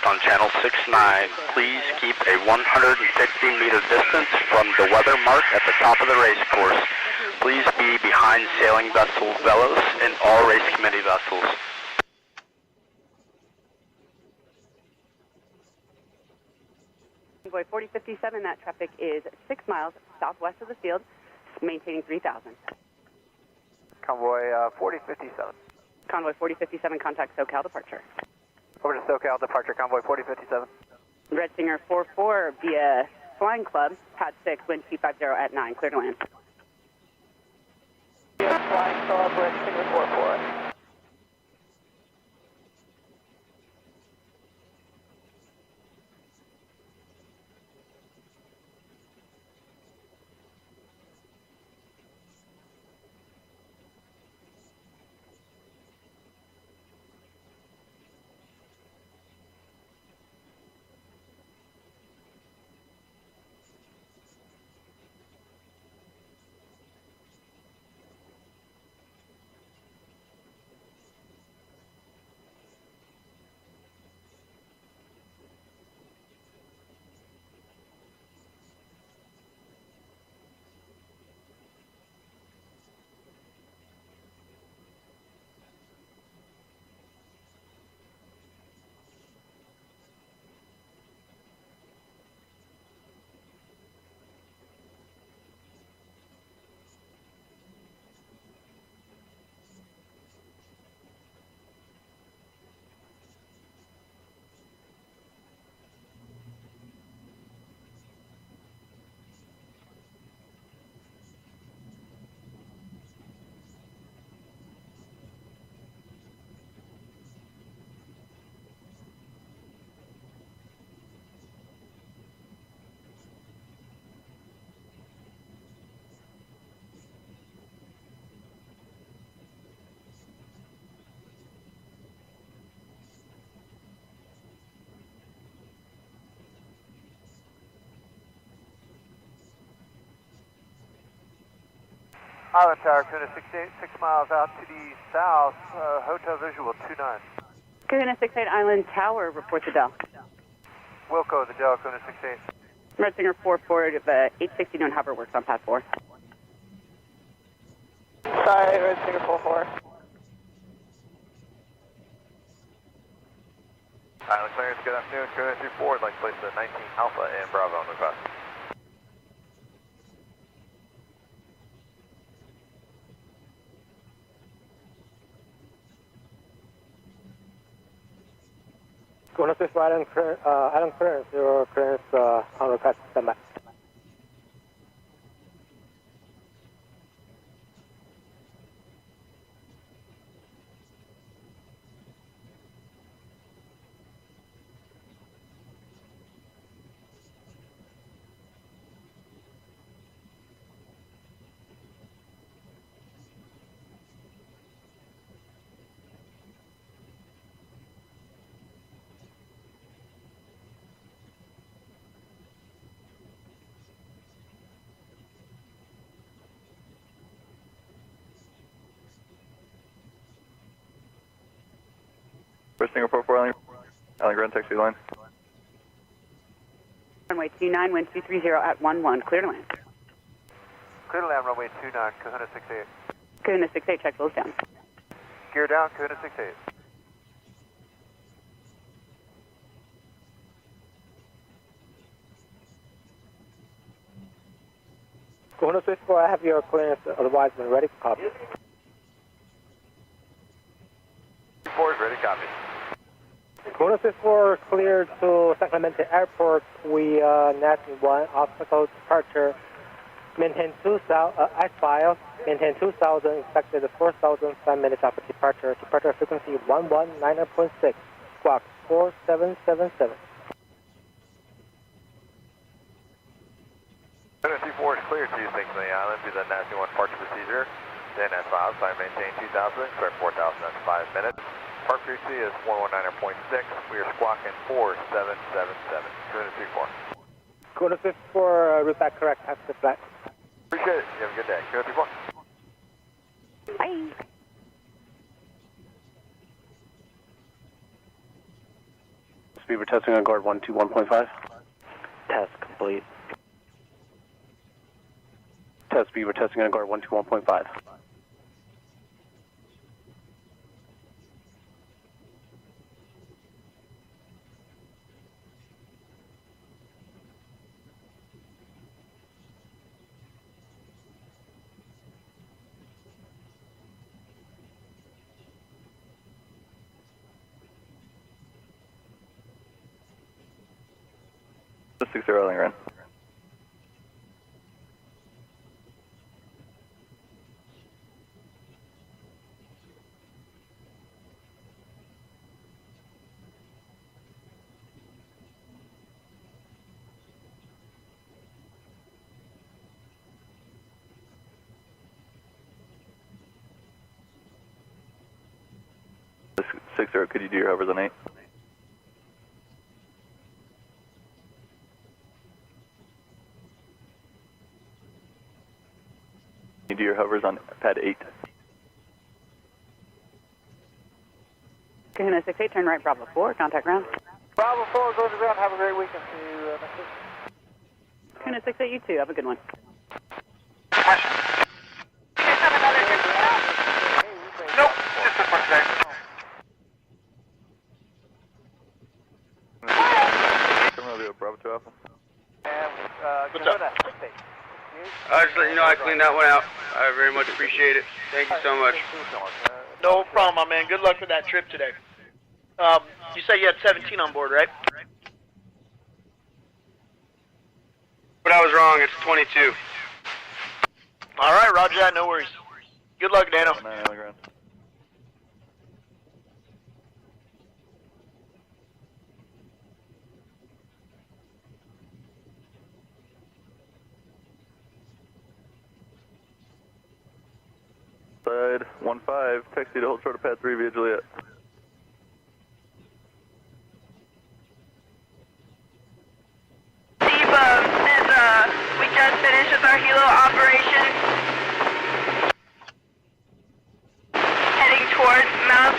on channel 69. Please keep a 150-meter distance from the weather mark at the top of the race course. Please be behind sailing vessel Velos and all race committee vessels. Convoy 4057, that traffic is 6 miles southwest of the field, maintaining 3000. Convoy 4057. Convoy 4057, contact SoCal departure. Over to SoCal departure, convoy 4057. Red Singer 44 via Flying Club, pad 6, wind 250 at 9, clear to land. Flying Club, Red Singer 44. Island Tower, Kahuna 68, 6 miles out to the south, Hotel Visual 29. Kahuna 68 Island Tower, report the Dell. Wilco, the Dell, Kahuna 68. Red Singer 44, 860 known hover works on path 4. Sorry, Red Singer 44. Island clearance, good afternoon, Kahuna 34, I'd like to place the 19 Alpha and Bravo on the request. Kahuna 64 Island clearance, your clearance on request, stand by. Red Singer 44, Island Grand taxi line. Runway 29, wind 230 at 11, clear to land. Clear to land, runway 29, Kahuna 68. Kahuna 68, check those down. Gear down, Kahuna 68. Kahuna 64, I have your clearance, otherwise when ready, copy. 64 is ready, copy. Kahuna 64 cleared to Sacramento Airport. We NASN 1 obstacle departure. Maintain 2000, S-file, maintain 2000, expected 4,000, 5 minutes after departure. Departure frequency 119.6, squawk 4777. Kahuna 34 is cleared to St. Clair Island through the NASN 1 departure procedure. Then S-file, sign maintain 2000, expect 4,000, that's 5 minutes. Park frequency is 119.6. We are squawking 4777. Kahuna 34. Kahuna 64, route back correct, after the flight. Appreciate it. You have a good day. Kahuna 34. Bye. Speed we're testing on guard 121.5. Test complete. Test speed we're testing on guard 121.5. The 60 Island Grand. The 60, could you do your hovers on 8? You do your hovers on pad 8. Kahuna 68, turn right, Bravo 4, contact ground. Bravo 4, go to the ground. Have a great weekend. See you next week. Kahuna 68, you too, have a good one. Nope, just this one today. Bravo 2 Alpha. What's up? Just let you know I cleaned that one out. I very much appreciate it. Thank you so much. No problem, my man. Good luck with that trip today. You say you had 17 on board, right? But I was wrong. It's 22. All right, roger that. No worries. Good luck, Dano. Side 15, taxi to hold short of pad 3 via Juliet. Steve, we just finished with our helo operation.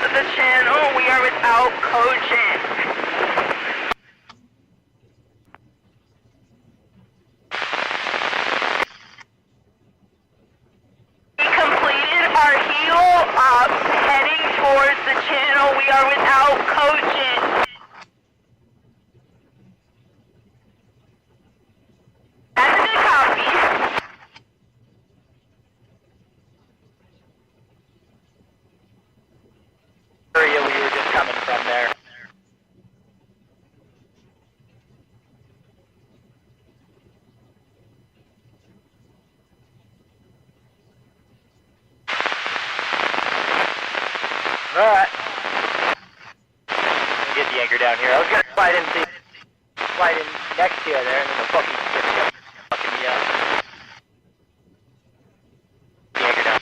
of the channel, we are without cogent. We completed our heel up, heading towards the channel, we are without cogent. That's a good copy. Area we were just coming from there. Alright. Get the anchor down here. I was gonna slide in next to you there and then the fucking ship kept fucking me up. The anchor down.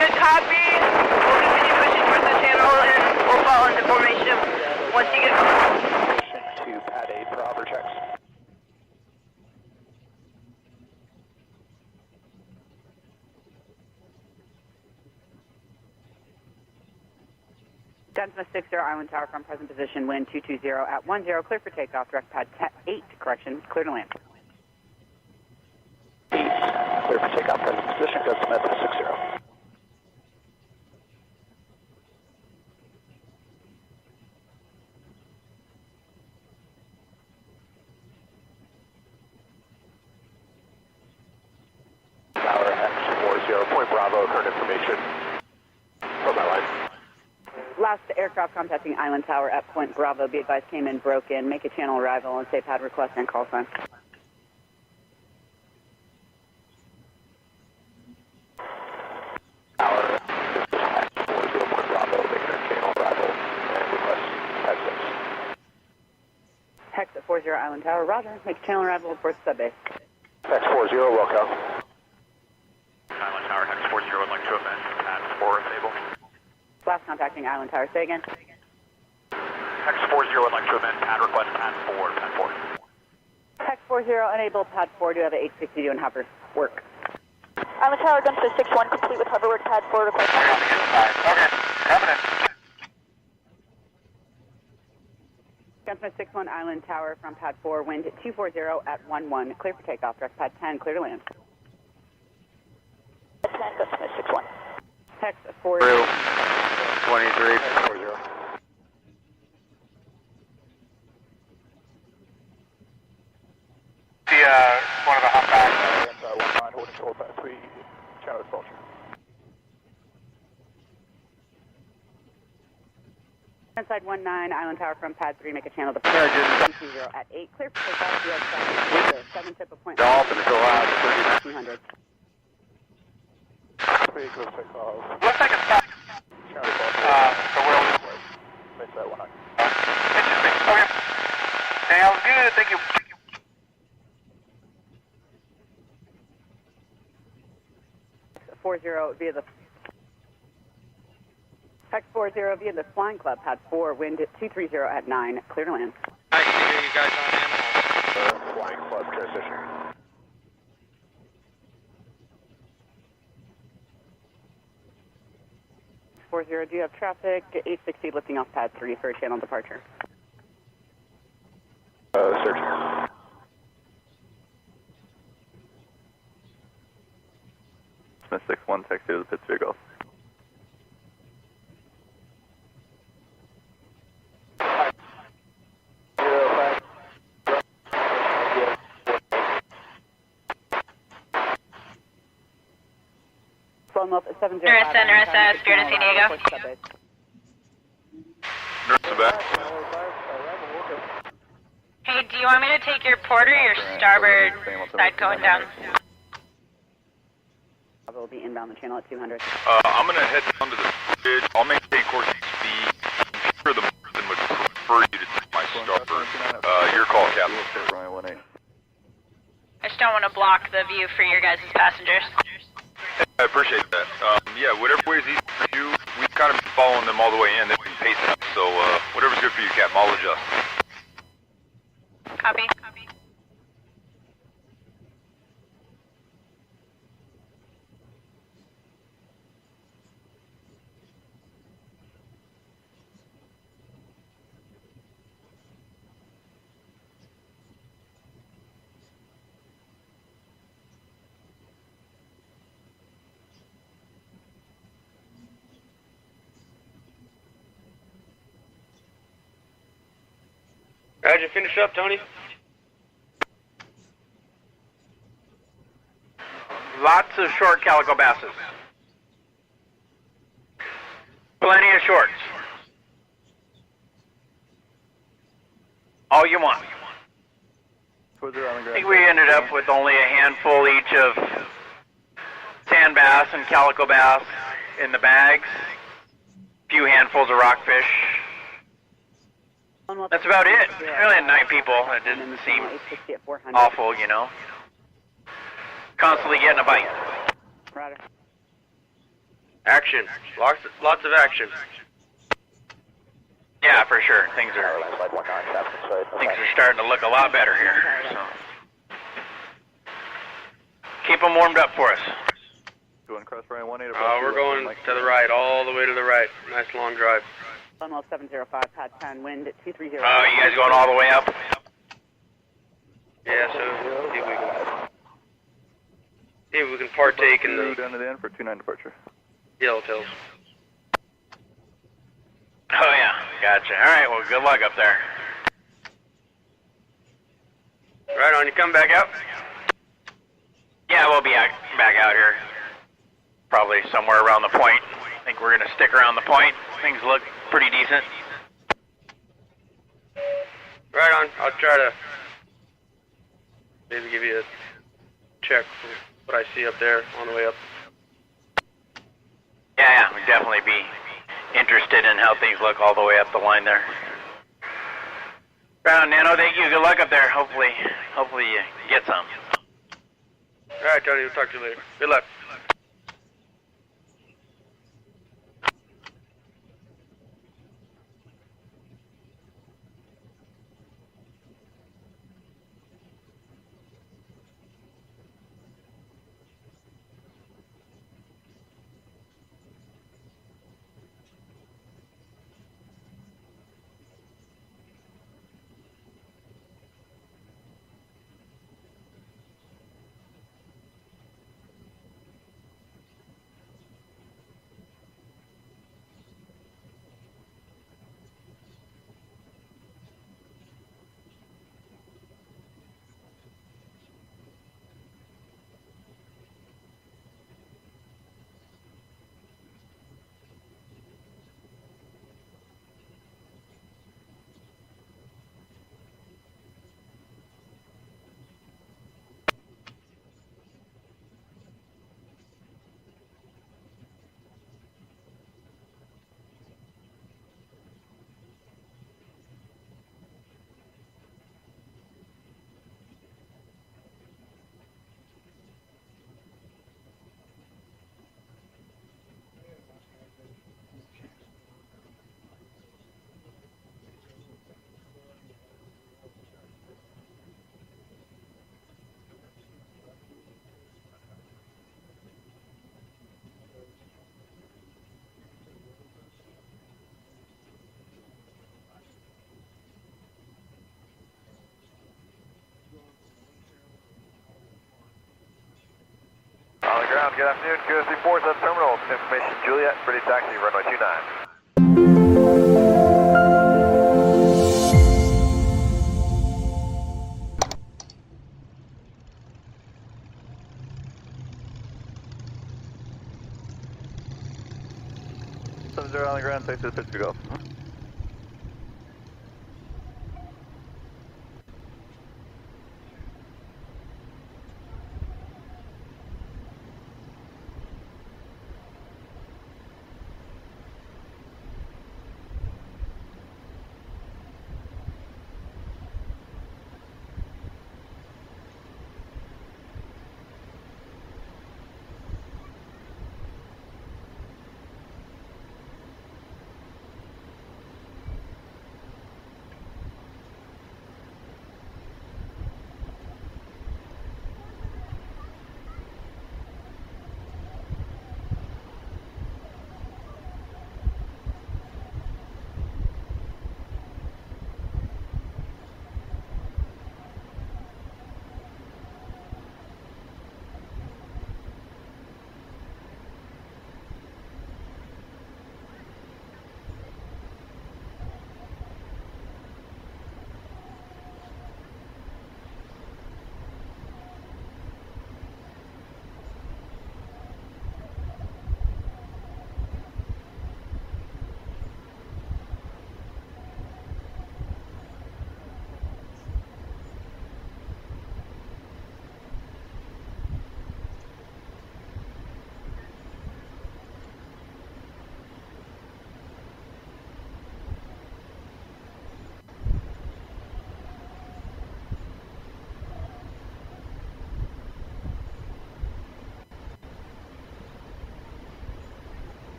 Good copy. We'll continue pushing towards the channel and we'll fall into formation once you get to pad 8 for hover checks. Gunsmith 60 Island Tower from present position, wind 220 at 10, clear for takeoff, direct pad 8, correction, clear to land. Clear for takeoff, present position, Gunsmith 60. Tower X40, point Bravo, current information from my line. Last aircraft contacting Island Tower at Point Bravo, be advised came in broken, make a channel arrival and say pad request and call sign. Tower X40, point Bravo, making a channel arrival and request X6. Hex at 40 Island Tower, roger, make a channel arrival towards subbase. X40, welcome. Island Tower, Hex 40 would like to amend pad 4 if able. Last contacting Island Tower, say again. Hex 40 would like to amend pad request pad 4, pad 4. Hex 40, enable pad 4, do have an 860 doing hover work. Island Tower, Gunsmith 61, complete with hover work, pad 4 request. Okay, coming in. Gunsmith 61 Island Tower from pad 4, wind 240 at 11, clear for takeoff, direct pad 10, clear to land. 10, Gunsmith 61. Hex 40. 23. 40. See, one of the humpbacks. Inside 19, holding short pad 3, channel exposure. Inside 19, Island Tower from pad 3, make a channel to 120 at 8, clear for takeoff, you have 7 tip appointment. Dolphins go out. 200. Speed, clear for takeoff. Looks like a stop. Channel exposure. So we'll. Make that 19. Okay. Sounds good. Thank you. Hex 40 via the Hex 40 via the Flying Club, pad 4, wind 230 at 9, clear to land. Nice to hear you guys on animals. Flying club transition. Hex 40, do you have traffic? 860 lifting off pad 3 for a channel departure. Searching. Smith 61, taxi to the Pittsburgh Gulf. Nurse, Spirit of San Diego. Nurse back. Hey, do you want me to take your port or your starboard side going down? Will be inbound the channel at 200. I'm going to head down to the bridge. I'll maintain course speed. I'm sure the Martin would prefer you to take my starboard. Your call, Captain. I just don't want to block the view for your guys' passengers. I appreciate that. Yeah, whatever way is easy for you, we kind of been following them all the way in. They've been pacing up, so whatever's good for you, Captain. I'll adjust. Copy. How'd you finish up, Tony? Lots of short calico basses. Plenty of shorts. All you want. I think we ended up with only a handful each of sand bass and calico bass in the bags. A few handfuls of rockfish. That's about it. We only had 9 people. It didn't seem awful, you know. Constantly getting a bite. Action. Lots of action. Yeah, for sure. Things are starting to look a lot better here. So. Keep them warmed up for us. Going cross runway 18. We're going to the right, all the way to the right. Nice long drive. 11705, pad 10, wind at 230. Oh, you guys going all the way up? Yeah, so see if we can partake in the down to the end for 29 departure. yellowtails. Oh yeah, gotcha. All right, well, good luck up there. Right on, you come back out? Yeah, we'll be back out here. Probably somewhere around the point. I think we're going to stick around the point. Things look pretty decent. Right on, I'll try to maybe give you a check for what I see up there on the way up. Yeah, we'd definitely be interested in how things look all the way up the line there. Right on, Nano, thank you. Good luck up there. Hopefully you get some. All right, Tony, we'll talk to you later. Good luck. On the ground, good afternoon, QSC 4 at terminal. Information Juliet, ready taxi, runway 29. On the ground, take to the pitch to go.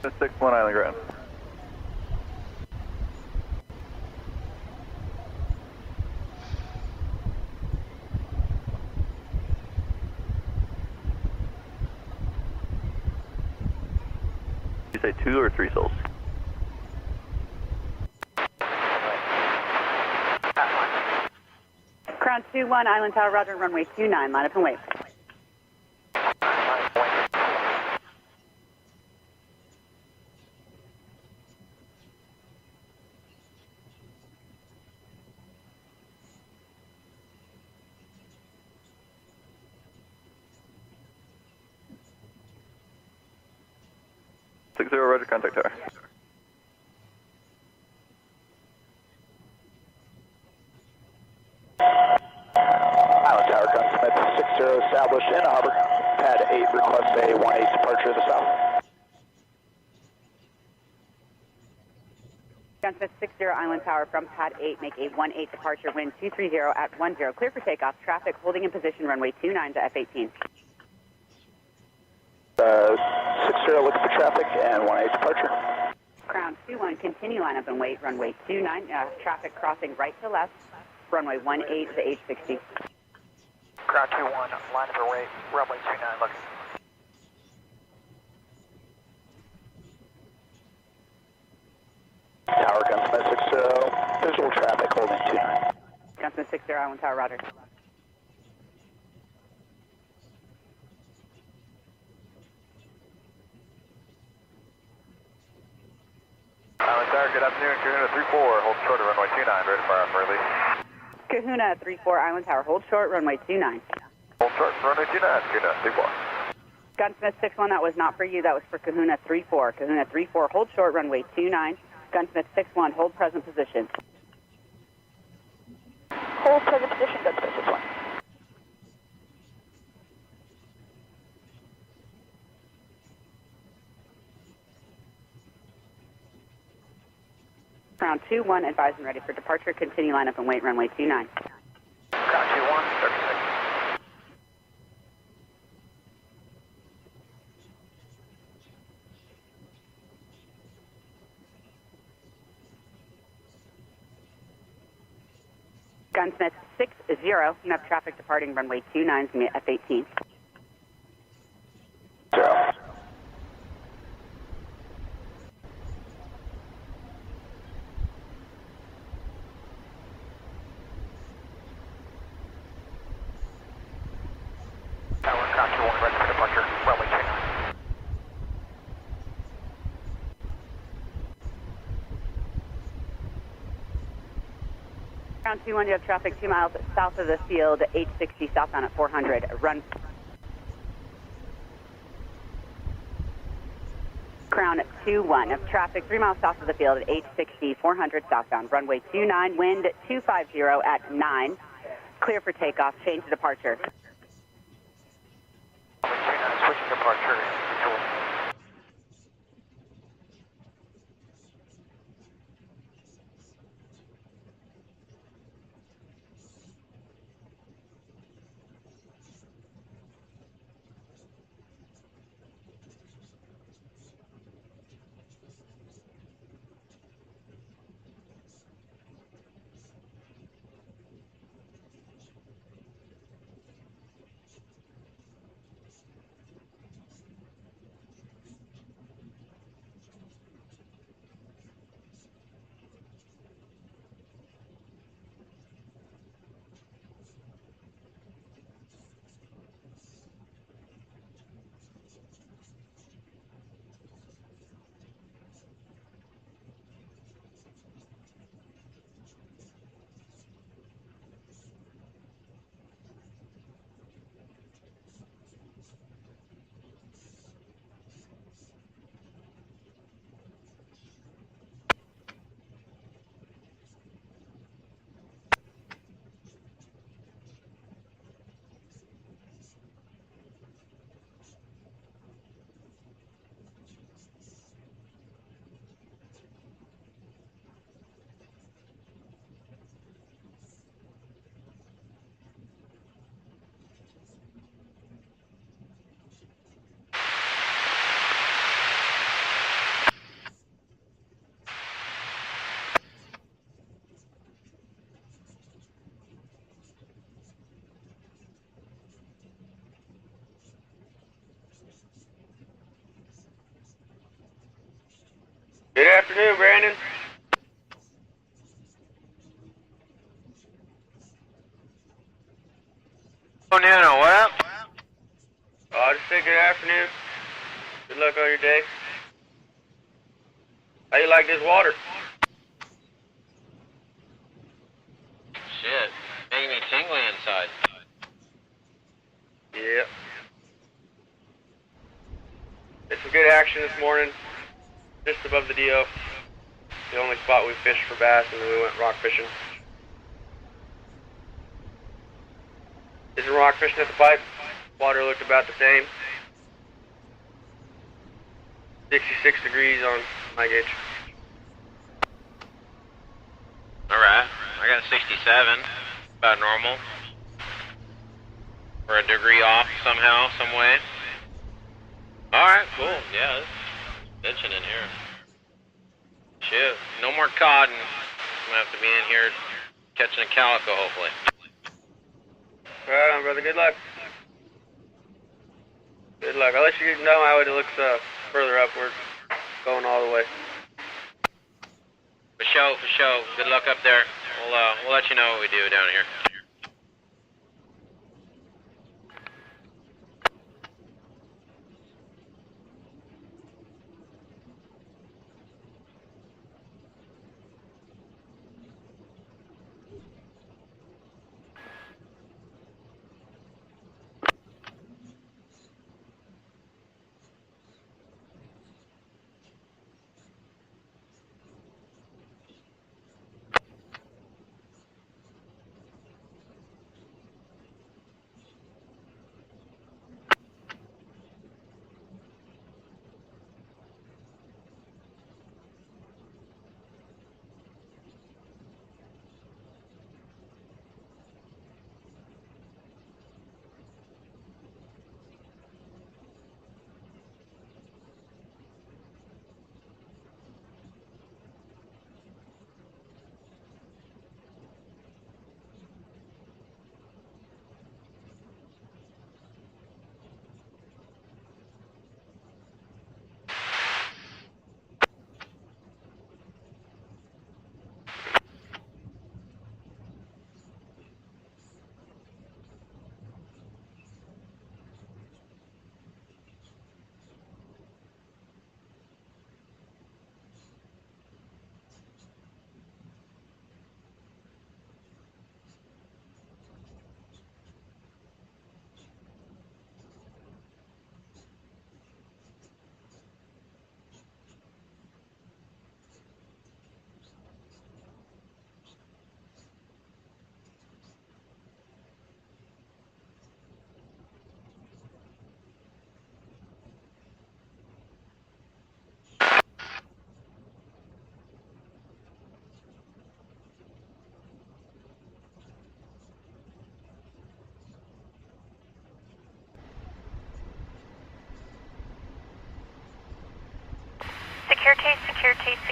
61 Island ground. You say 2 or 3 souls? Crown 21, Island Tower, roger, runway 29, line up and wait. Roger, contact tower. Island Tower, Gunsmith 60 established in harbor. Pad 8 requests a 18 departure to the south. Gunsmith 60 Island Tower from Pad 8, make a 18 departure, wind 230 at 10, clear for takeoff, traffic holding in position, runway 29 to F18. 60 looking for traffic and 18 departure. Crown 21, continue line up and wait, runway 29, traffic crossing right to left, runway 18 to H60. Crown 21, line up and wait, runway 29, looking. Tower, Gunsmith 60, visual traffic holding 29. Gunsmith 60, Island Tower, roger. Island Tower, good afternoon. Kahuna 34, hold short of runway 29, ready for our release. Kahuna 34, Island Tower, hold short, runway 29. Hold short, runway 29, Kahuna 34. Gunsmith 61, that was not for you, that was for Kahuna 34. Kahuna 34, hold short, runway 29. Gunsmith 61, hold present position. Hold present position, Gunsmith 61. Crown 21, advise and ready for departure. Continue line up and wait, runway 29. Crown 21, 36. Gunsmith 60, you have traffic departing runway 29, it's going to be F18. 0. Tower, Crown 21, ready for departure, runway 29. Crown 21, you have traffic 2 miles south of the field, H60 southbound at 400. Run. Crown 21, have traffic 3 miles south of the field at H60, 400 southbound. Runway 29, wind 250 at 9. Clear for takeoff, change to departure. Runway 29, switching departure, visual. Good afternoon, Brandon. Oh, Nano, what up? Oh, I just said good afternoon. Good luck on your day. How you like this water? Shit, making me tingly inside. Yeah. It's some good action this morning, just above the DO. The only spot we fished for bass, and then we went rock fishing. Isn't rock fishing at the pipe? Water looked about the same. 66 degrees on my gauge. Alright, I got 67, about normal. We're a degree off somehow, some way. Alright, cool, yeah, it's itching in here. Shit, no more cod, and I'm gonna have to be in here catching a calico, hopefully. Alright on, brother, good luck. Good luck. I'll let you know how it looks further upward, going all the way. For sure. Good luck up there. We'll let you know what we do down here.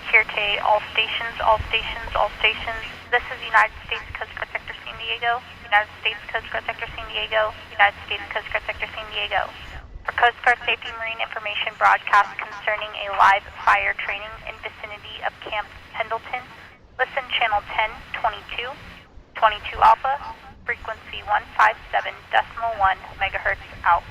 Security, all stations. This is United States Coast Guard Sector San Diego, United States Coast Guard Sector San Diego, United States Coast Guard Sector San Diego. For Coast Guard Safety Marine information broadcast concerning a live fire training in vicinity of Camp Pendleton, listen channel 1022, 22 Alpha, frequency 157.1 megahertz out.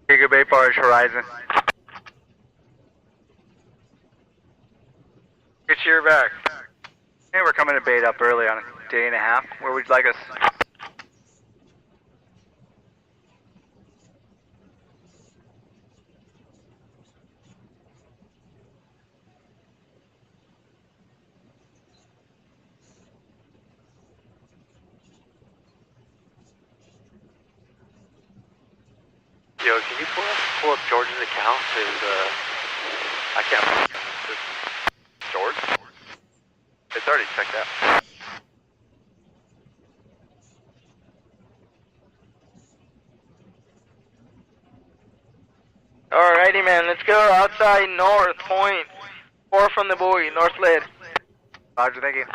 Gigabait barge horizon. Get your back. Hey, we're coming to bait up early on a day and a half. Where would you like us? Yo, can you pull up George's account? Cause I can't. George? It's already checked out. Alrighty, man. Let's go outside north point. 4 from the buoy, north lead. Roger, thank you.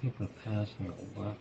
People passing over.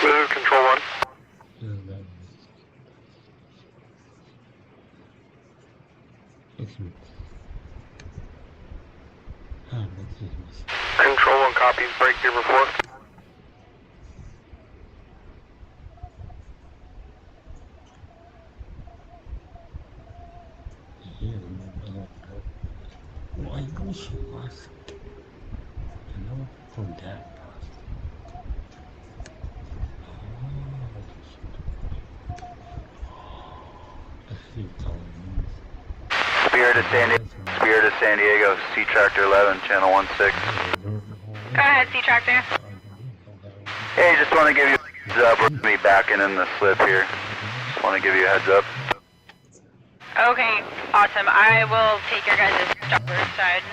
Blue, control 1. Control 1 copies, break your report. I know she was. I know her dad passed. I see it's all news. Spirit of San Diego, C Tractor 11, channel 16. Go ahead, C-Tractor. Hey, just want to give you a heads up. We're going to be backing in the slip here. Just want to give you a heads up. Okay, awesome. I will take your guys' starboard side.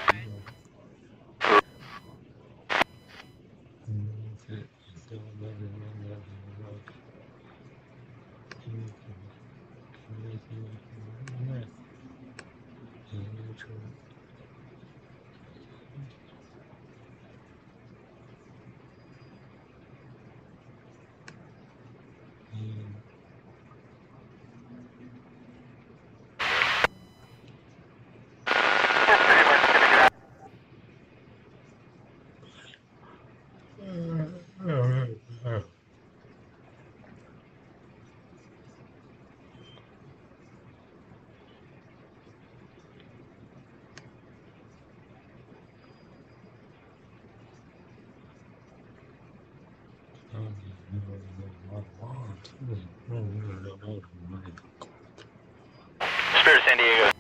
Spirit of San Diego,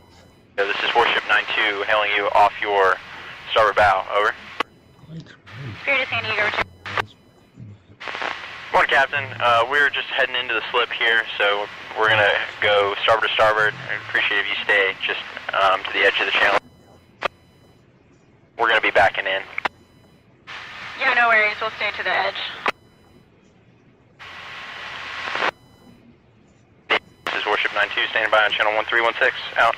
this is Warship 92 hailing you off your starboard bow. Over. Spirit of San Diego, return. Morning, Captain. We're just heading into the slip here, so we're going to go starboard to starboard. I'd appreciate if you stay just to the edge of the channel. We're going to be backing in. Yeah, no worries. We'll stay to the edge. This is Warship 92 standing by on channel 1316. Out.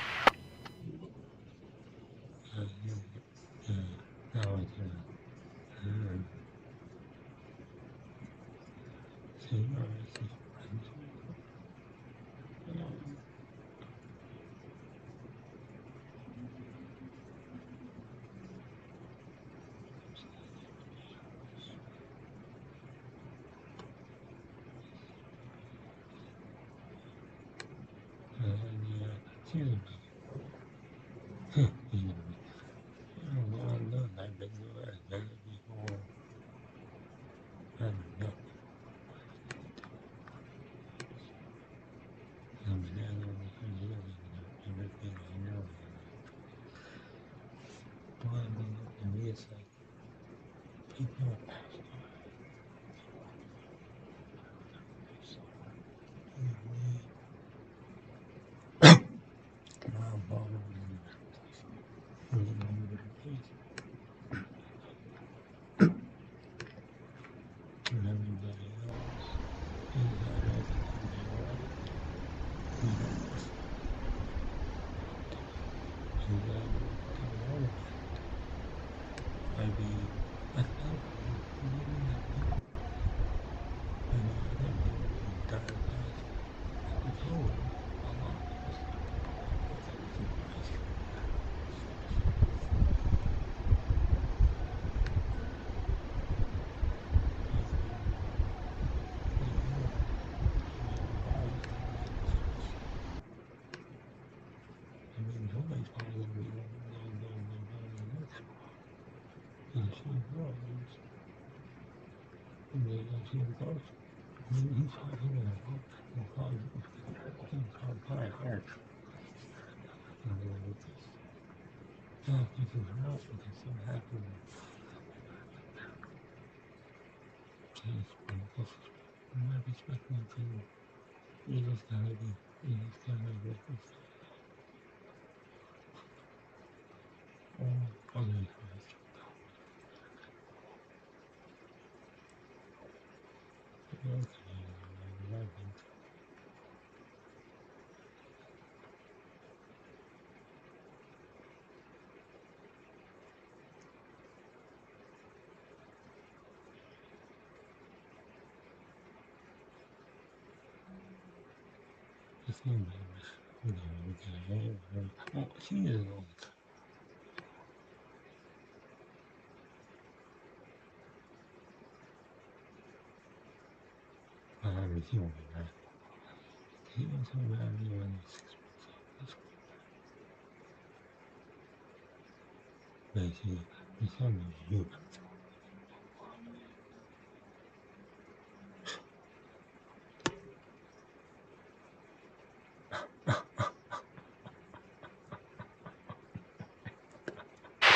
basically, it's something you.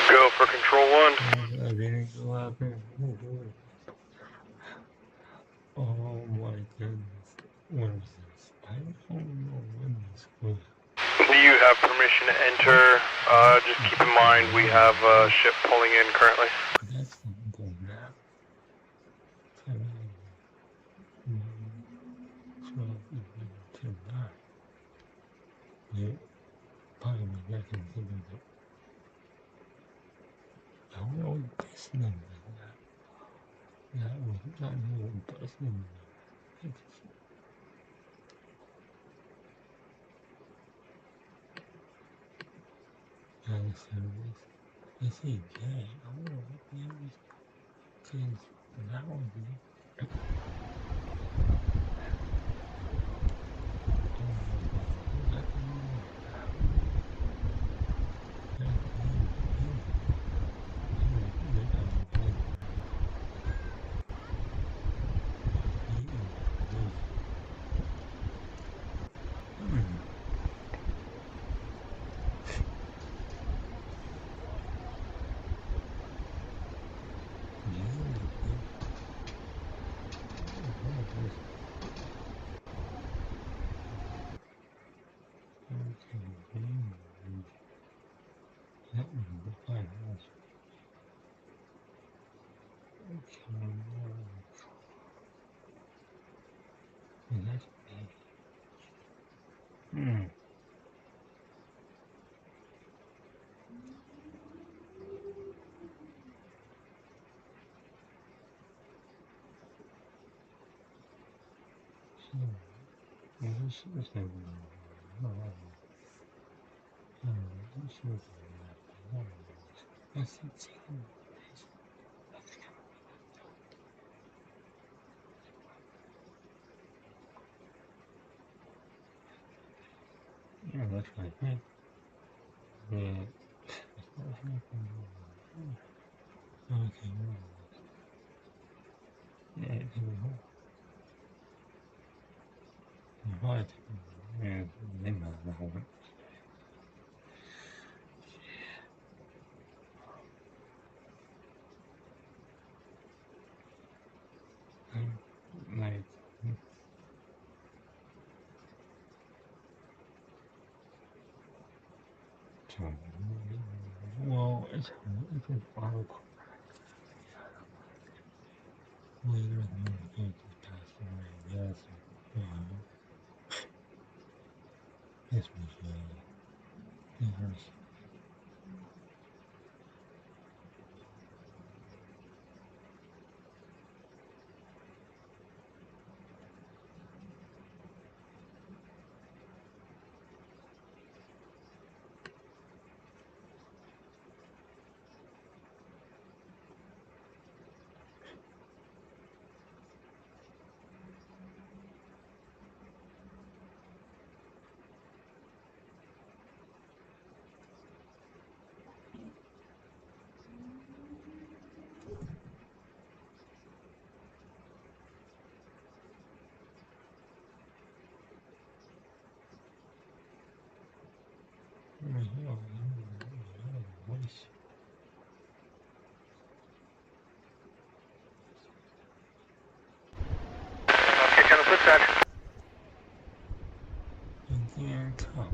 Go for control 1. I didn't go out there. Oh my goodness. What is this? I don't know what this was. Do you have permission to enter? Just keep in mind we have a ship pulling in currently. That's not going now. 12, 9. Yeah, probably that can think of it. I don't know what this number is now. That was not know what this number is. Service. They say gay. I don't know what the hell is. Cause that would be. Yeah, that's right. Yeah. Okay, yeah, it can be hard. Hard. Yeah, they might not have it. Like, well, it's a final later in the week this past away. Yes, this was different. Voice. Okay, channel flip side. Again, top.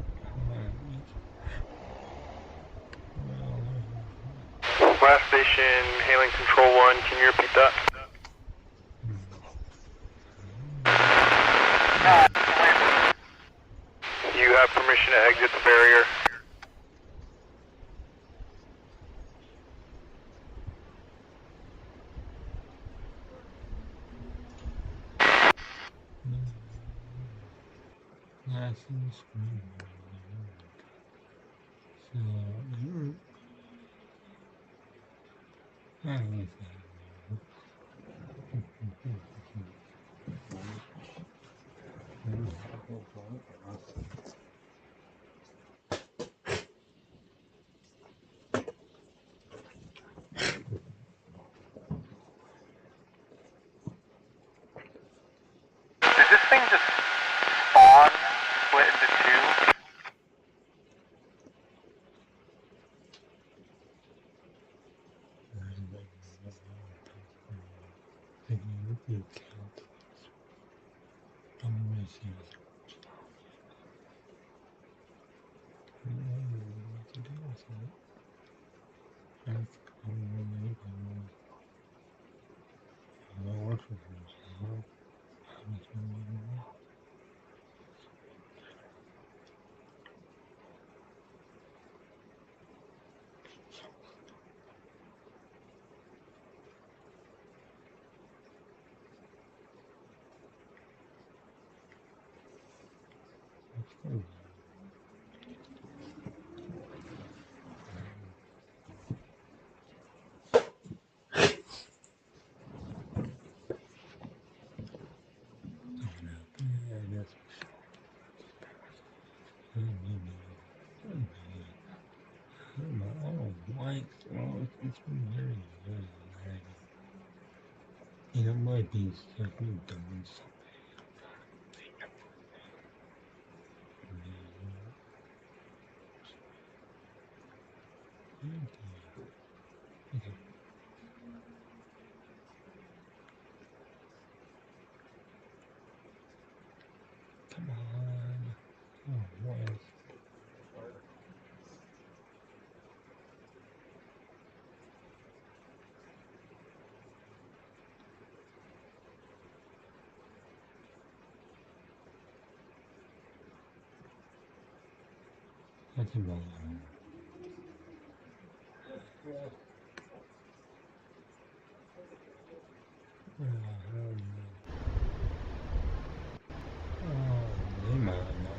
Last station, hailing control 1. Can you repeat that? You have permission to exit the barrier. Last screen. So, anything. You count. I'm missing it. What to do with it? That's cool. I work for myself. How much money? It's been very, very laggy. It might be stuff we've done something. Okay. Come on. Oh, what? That's a ball. Oh, they might not.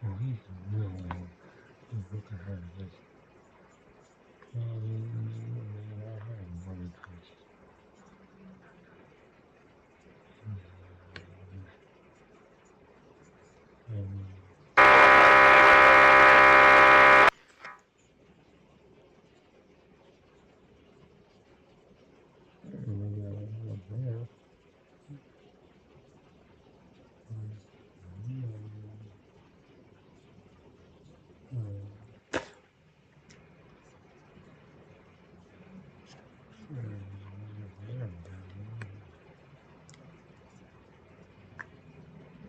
Oh, he's really look at her this. I have one coach.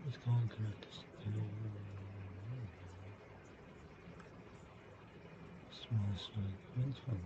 It's going to small swing. It's fun.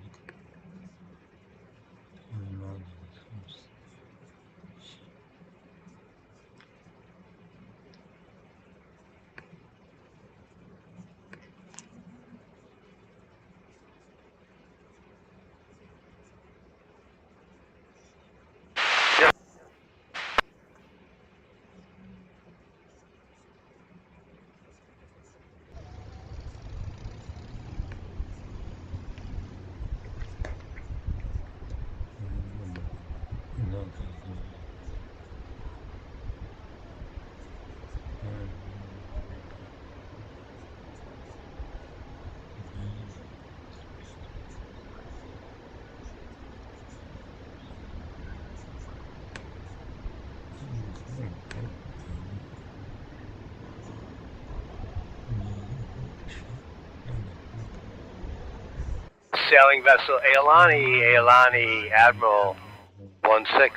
sailing vessel Aolani, Admiral 16.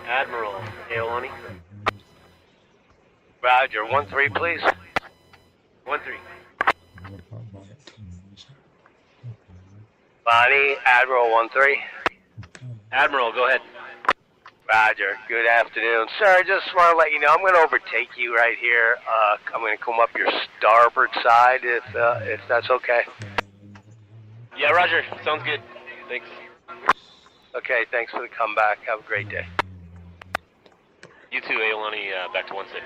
Admiral Aolani. Roger, 13, please. 13. Bonnie, Admiral 13. Admiral, go ahead. Roger, good afternoon. Sir, I just want to let you know, I'm going to overtake you right here. I'm going to come up your starboard side if that's okay. Yeah, Roger. Sounds good. Thanks. Okay, thanks for the comeback. Have a great day. You too, Aolani, back to 16.